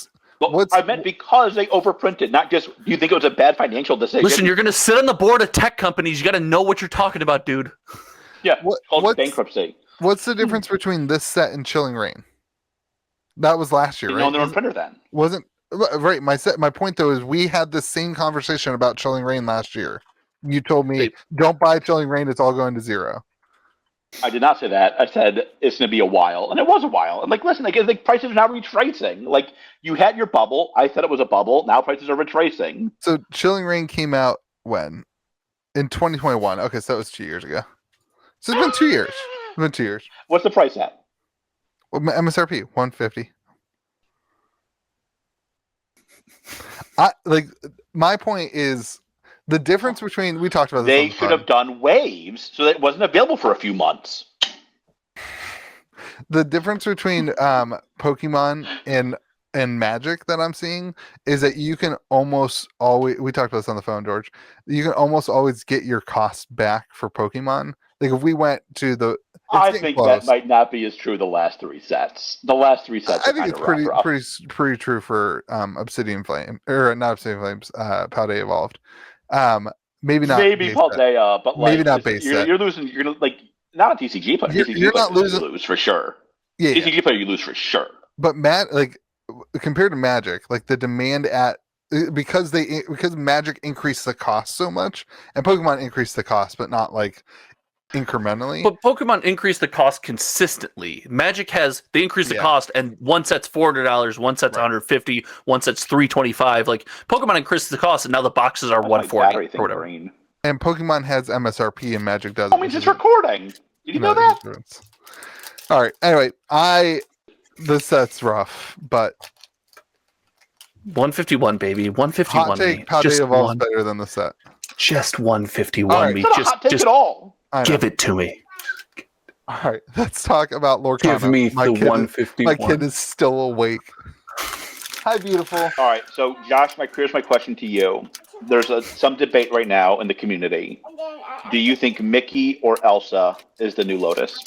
Well, I meant because they overprinted, not just. Do you think it was a bad financial decision? Listen, you're going to sit on the board of tech companies. You got to know what you're talking about, dude. Yeah, it's called bankruptcy. What's the difference between this set and Chilling Reign? That was last year, right? On their own printer then. Wasn't right. My point though is we had the same conversation about Chilling Reign last year. You told me don't buy Chilling Reign; it's all going to zero. I did not say that. I said it's going to be a while, and it was a while. And listen, prices are now retracing. Like you had your bubble. I said it was a bubble. Now prices are retracing. So Chilling Reign came out when? In 2021. Okay, so that was 2 years ago. So it's been 2 years. It's been 2 years. What's the price at? Well, MSRP $150. My point is the difference between we talked about this. They should have done waves so that it wasn't available for a few months. The difference between Pokemon and Magic that I'm seeing is that you can almost always, we talked about this on the phone, George, you can almost always get your cost back for Pokemon. Like if we went to the, I think that might not be as true the last three sets. The last three sets I think it's pretty true for Obsidian Flame, or not Obsidian Flames, Paldea Evolved. Maybe not. Maybe Paldea, but maybe not base set. You're losing. You're not a TCG player. You're not losing. You lose for sure. Yeah, TCG player, you lose for sure. But compared to Magic, like the demand because Magic increased the cost so much, and Pokemon increased the cost, but not like incrementally. But Pokemon increased the cost consistently. Magic they increased the cost, and one set's $400, one set's $150, one set's $325. Like Pokemon increased the cost, and now the boxes are $140 or whatever. And Pokemon has MSRP, and Magic doesn't. That means it's recording. Did you know that? All right. Anyway, this set's rough, but 151, baby, 151. Hot take: Paldea Evolved's better than the set. Just 151. Right. It's not a hot take at all. Give it to me. All right, let's talk about Lorcana. Give me the 151. My kid is still awake. Hi, beautiful. All right, so Josh, here's my question to you. There's some debate right now in the community. Do you think Mickey or Elsa is the new Lotus?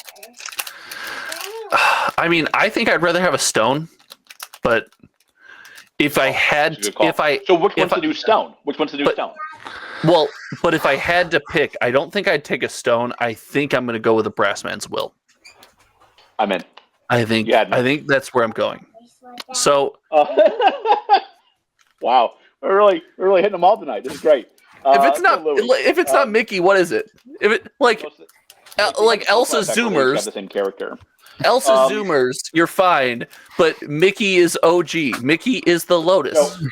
I mean, I think I'd rather have a stone, but if I had, so which one's the new stone? Which one's the new stone? Well, but if I had to pick, I don't think I'd take a stone. I think I'm going to go with a Brassman's Will. I'm in. I think that's where I'm going. So, wow, we're really hitting them all tonight. This is great. If it's not Mickey, what is it? If it like Elsa Zoomers, the same character. Elsa Zoomers, you're fine, but Mickey is OG. Mickey is the Lotus. So,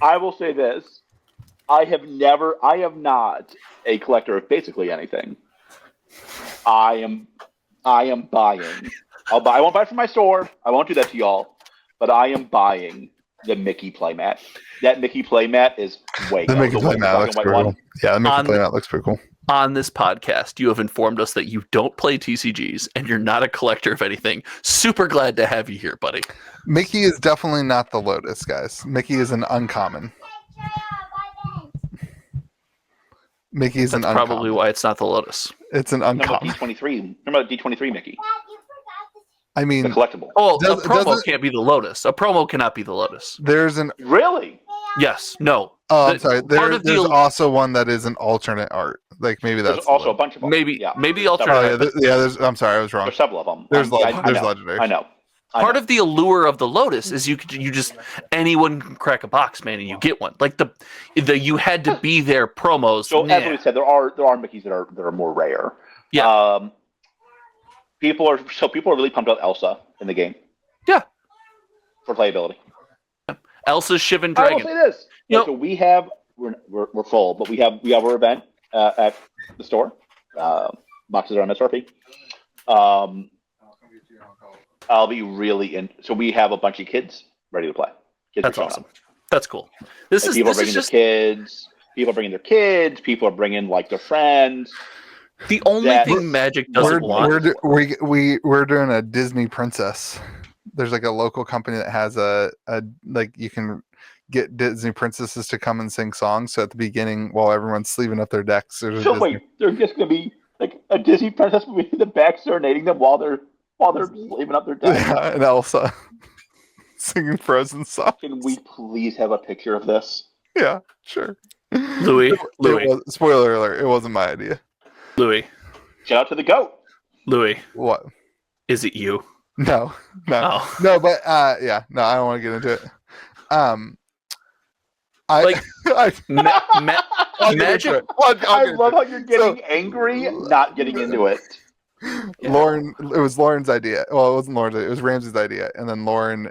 I will say this. I am not a collector of basically anything. I am buying. I won't buy it from my store. I won't do that to y'all. But I am buying the Mickey playmat. That Mickey playmat is way cool. The Mickey playmat looks pretty cool. Yeah, the Mickey playmat looks pretty cool. On this podcast, you have informed us that you don't play TCGs and you're not a collector of anything. Super glad to have you here, buddy. Mickey is definitely not the Lotus, guys. Mickey is an uncommon. Mickey is That's probably why it's not the Lotus. It's an uncommon. D23. Remember D23 Mickey? I mean, The collectible. Oh, Does- a promo doesn't- can't be the Lotus. A promo cannot be the Lotus. there's an. Really? Yes. No. Oh, I'm The- sorry. part of the There's al- also one that is an alternate art. Like maybe There's that's also a bunch of them. Maybe Yeah. maybe There's alternate. Oh several. yeah, yeah. I'm sorry, I was wrong. There's several of them. There's there's legendaries. I know. Part of the allure of the Lotus is you just anyone can crack a box, man, and you get one. Like the you had to be there promos. So nah. as we said, there are Mickeys that are more rare. Yeah. People are really pumped about Elsa in the game. Yeah. For playability. Elsa's Shivan I will Dragon. say this. You know- So we have we're full, but we have our event at the store. Boxes are on MSRP. I'll be really in. So we have a bunch of kids ready to play. Kids That's are showing awesome. up. That's cool. This And is people are this bringing is their just kids. People are bringing their kids. People are bringing like their friends. the only that- thing Magic doesn't want. We're doing a Disney princess. There's like a local company that has a like you can get Disney princesses to come and sing songs. So at the beginning, while everyone's sleeving up their decks, there's a So Disney. wait, they're just gonna be like a Disney princess movie in the back serenading them while they're sleeping up their deck. Yeah, and Elsa singing Frozen songs. Can we please have a picture of this? Yeah, sure. Louis, Spoiler alert! It wasn't my idea. Louis, Shout out to the goat. Louis. What? Is it you? No. Oh. No, but yeah, no, I don't want to get into it. I Like- I, I'll get Magic. into it. I'll I get love into how you're getting angry, not getting into it. it. Lauren. It was Lauren's idea. Well, it wasn't Lauren's idea. It was Ramsey's idea, and then Lauren,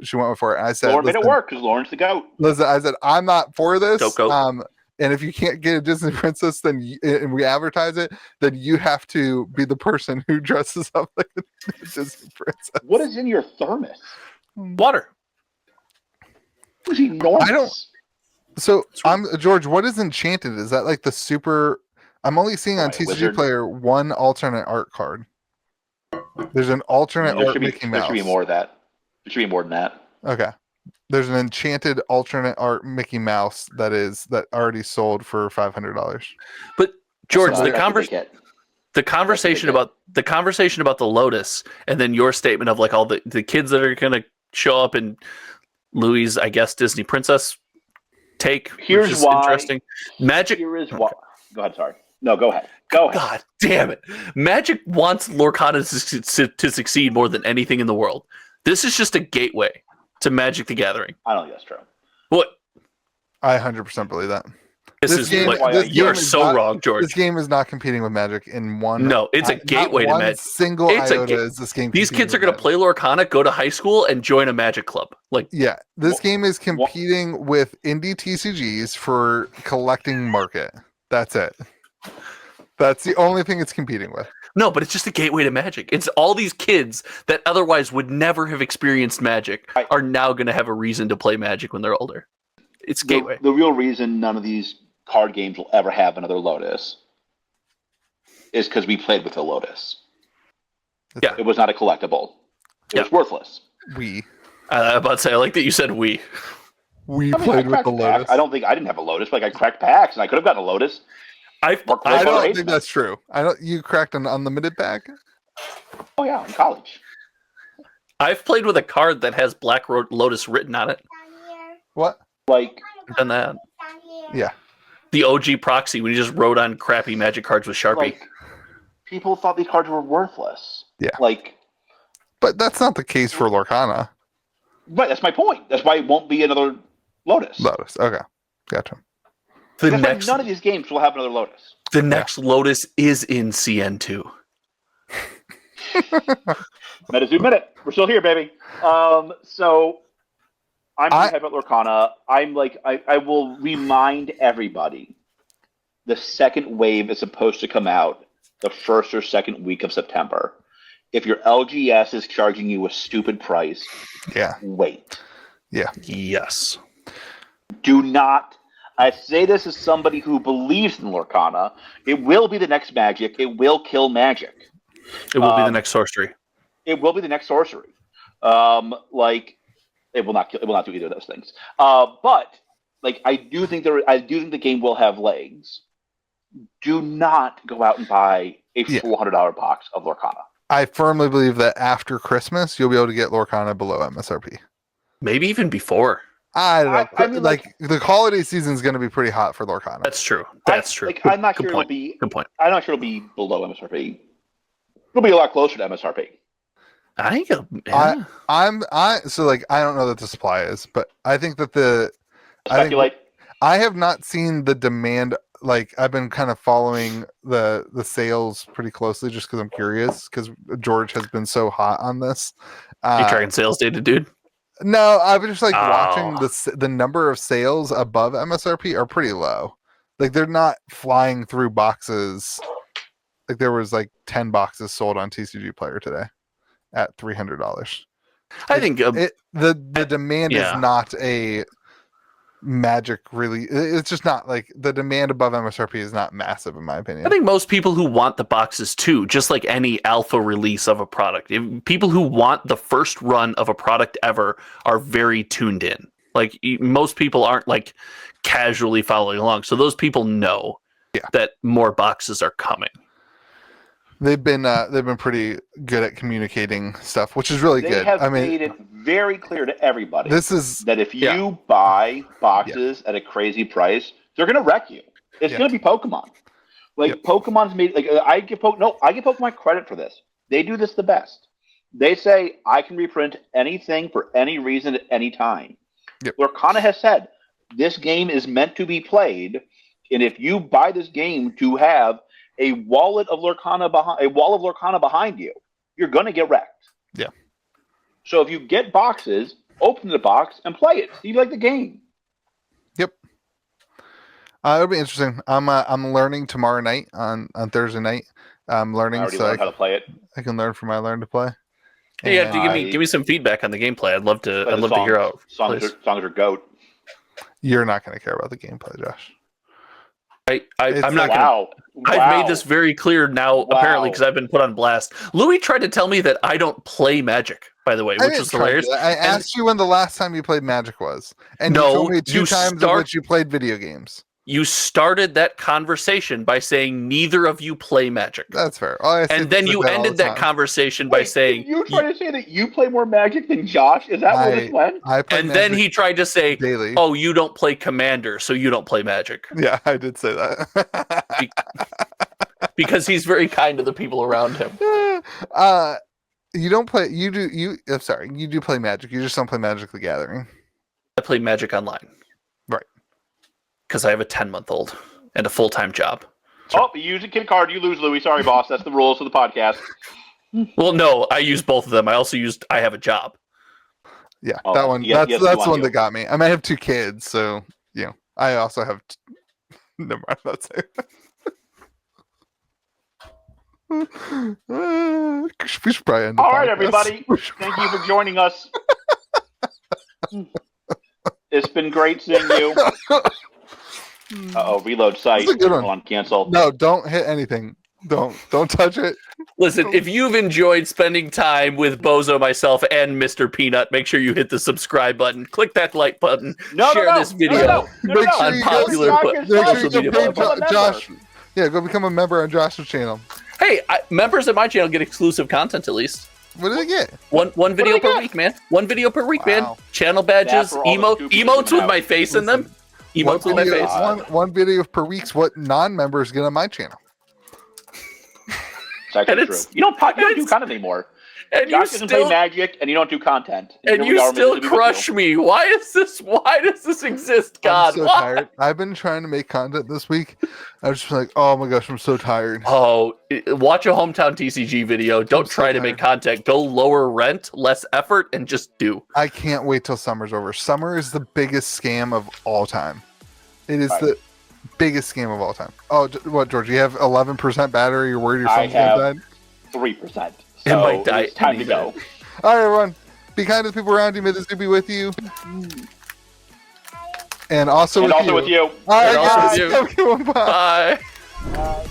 she went for it. And I said, Lauren made it "Listen, work because Lauren's the goat. listen," I said, "I'm not for this. Go. And if you can't get a Disney princess, then and we advertise it, then you have to be the person who dresses up like a Disney princess." What is in your thermos? Water. It's enormous. I don't- So I'm George. What is Enchanted? Is that like the super? I'm only seeing on Right, TCG wizard. Player one alternate art card. There's an alternate There art should be Mickey Mouse. there should be more of that. There should be more than that. Okay. There's an enchanted alternate art Mickey Mouse that already sold for $500. But George, So the that's what they get. conversation That's about the Lotus, and then your statement of like all the kids that are gonna show up, and Louis, I guess, Disney princess take. Here's which is why- interesting. Magic. Here is what. Go ahead. Sorry. No, go ahead. Go ahead. God damn it! Magic wants Lorcana to succeed more than anything in the world. This is just a gateway to Magic the Gathering. I don't think that's true. What? I 100% believe that. This This is game- like, this you game are is so not- wrong, George. This game is not competing with Magic in one. No, it's a not gateway to one Magic. single It's a iota ga- is this game. These competing kids are with going to Magic. play Lorcana, go to high school, and join a Magic club. Like, Yeah, this Wha- game is competing with indie TCGs for collecting market. That's it. That's the only thing it's competing with. no, but it's just a gateway to Magic. It's all these kids that otherwise would never have experienced Magic Right. are now going to have a reason to play Magic when they're older. It's a gateway. The real reason none of these card games will ever have another Lotus is because we played with a Lotus. Yeah. It was not a collectible. It was worthless. I'm about to say, I like that you said we. We I mean, played I with the cracked packs. Lotus. I don't think I didn't have a Lotus, but I cracked packs, and I could have gotten a Lotus. I've Or I Or don't eight think man. that's true. I don't. You cracked an unlimited pack. Oh yeah, in college. I've played with a card that has Black Lotus written on it. What? Like, I've done that. Yeah. The OG proxy when you just wrote on crappy Magic cards with Sharpie. like people thought these cards were worthless. Yeah. Like, But that's not the case for Lorcana. right. That's my point. That's why it won't be another Lotus. Lotus. Okay. Gotcha. the That's next, why none of these games will have another Lotus. the next Lotus is in CN2. Metazoom minute. We're still here, baby. So I'm happy about Lorcana. I will remind everybody the second wave is supposed to come out the first or second week of September. If your LGS is charging you a stupid price, Yeah. wait. Yes. Do not. I say this as somebody who believes in Lorcana. It will be the next Magic. It will kill Magic. It will be the next sorcery. It will be the next sorcery. It will not kill, it will not do either of those things. But like I do think the game will have legs. Do not go out and buy a $400 box of Lorcana. I firmly believe that after Christmas, you'll be able to get Lorcana below MSRP. Maybe even before. I don't know. I mean, like the holiday season is going to be pretty hot for Lorcana. That's true. That's true. Like, I'm not Good sure point. it'll be. Good point. I'm not sure it'll be below MSRP. It'll be a lot closer to MSRP. I think yeah. I don't know that the supply is, but I think that Speculate. I have not seen the demand. Like I've been kind of following the sales pretty closely just because I'm curious because George has been so hot on this. You tracking sales data, dude? No, I've been just like Oh. watching the number of sales above MSRP are pretty low. Like they're not flying through boxes. Like there was like 10 boxes sold on TCG Player today at $300. I think the demand is not a Magic really. It's just not like the demand above MSRP is not massive in my opinion. I think most people who want the boxes too, just like any alpha release of a product, people who want the first run of a product ever are very tuned in. Like most people aren't like casually following along, so those people know that more boxes are coming. They've been pretty good at communicating stuff, which is really good. They have made it very clear to everybody that if you buy boxes at a crazy price, they're going to wreck you. It's going to be Pokemon. Like Pokemon's made. Like I give Pokemon credit for this. They do this the best. They say I can reprint anything for any reason at any time. Yep. Lorcana has said this game is meant to be played, and if you buy this game to have a wall of Lorcana behind you, you're going to get wrecked. Yeah. So if you get boxes, open the box and play it. See, like the game. Yep. It'll be interesting. I'm learning tomorrow night on Thursday night. I'm learning I already learned how to play it. I can learn from my learn to play. Hey, give me some feedback on the gameplay. I'd love to hear how songs are goat. You're not going to care about the gameplay, Josh. I'm not gonna. I've made this very clear now, apparently, because I've been put on blast. Louis tried to tell me that I don't play Magic, by the way, which is hilarious. I asked you when the last time you played Magic was, and you told me two times in which you played video games. You started that conversation by saying neither of you play Magic. That's fair. And then you ended that conversation by saying you trying to say that you play more Magic than Josh. Is that where this went? And then he tried to say, daily. "Oh, you don't play Commander, so you don't play Magic." Yeah, I did say that. Because he's very kind to the people around him. You don't play. You do. I'm sorry. You do play Magic. You just don't play Magic the Gathering. I play Magic Online. Right. Because I have a 10-month-old and a full-time job. Oh, you use a kid card, you lose, Louis. Sorry, boss. That's the rules of the podcast. Well, no, I use both of them. I also I have a job. Yeah, that one. That's the one that got me. I mean, I have 2 kids, so I also have. Never mind. That's it. We should probably end. All right, everybody. Thank you for joining us. It's been great seeing you. Reload site. Hold on, cancel. No, don't hit anything. Don't touch it. Listen, if you've enjoyed spending time with Bozo, myself, and Mr. Peanut, make sure you hit the subscribe button, click that like button, share this video on popular social media platforms. Josh, go become a member on Josh's channel. Hey, members of my channel get exclusive content at least. What do they get? One video per week, man. One video per week, man. Channel badges, emotes with my face in them. Emotes with my face. One video per week's what non-members get on my channel. It's actually true. You don't do content anymore. And Josh doesn't play Magic, and you don't do content. And you still crush me. Why does this exist, God? I'm so tired. I've been trying to make content this week. I was just like, oh my gosh, I'm so tired. Oh, watch a hometown TCG video. Don't try to make content. Go lower rent, less effort, and just do. I can't wait till summer's over. Summer is the biggest scam of all time. It is the biggest scam of all time. Oh, what, George? You have 11% battery. You're worried your phone's going to die? 3%. It might die. It's time to go. All right, everyone. Be kind to the people around you. May this be with you. And also with you. All right, guys. Okay, bye. Bye. Bye.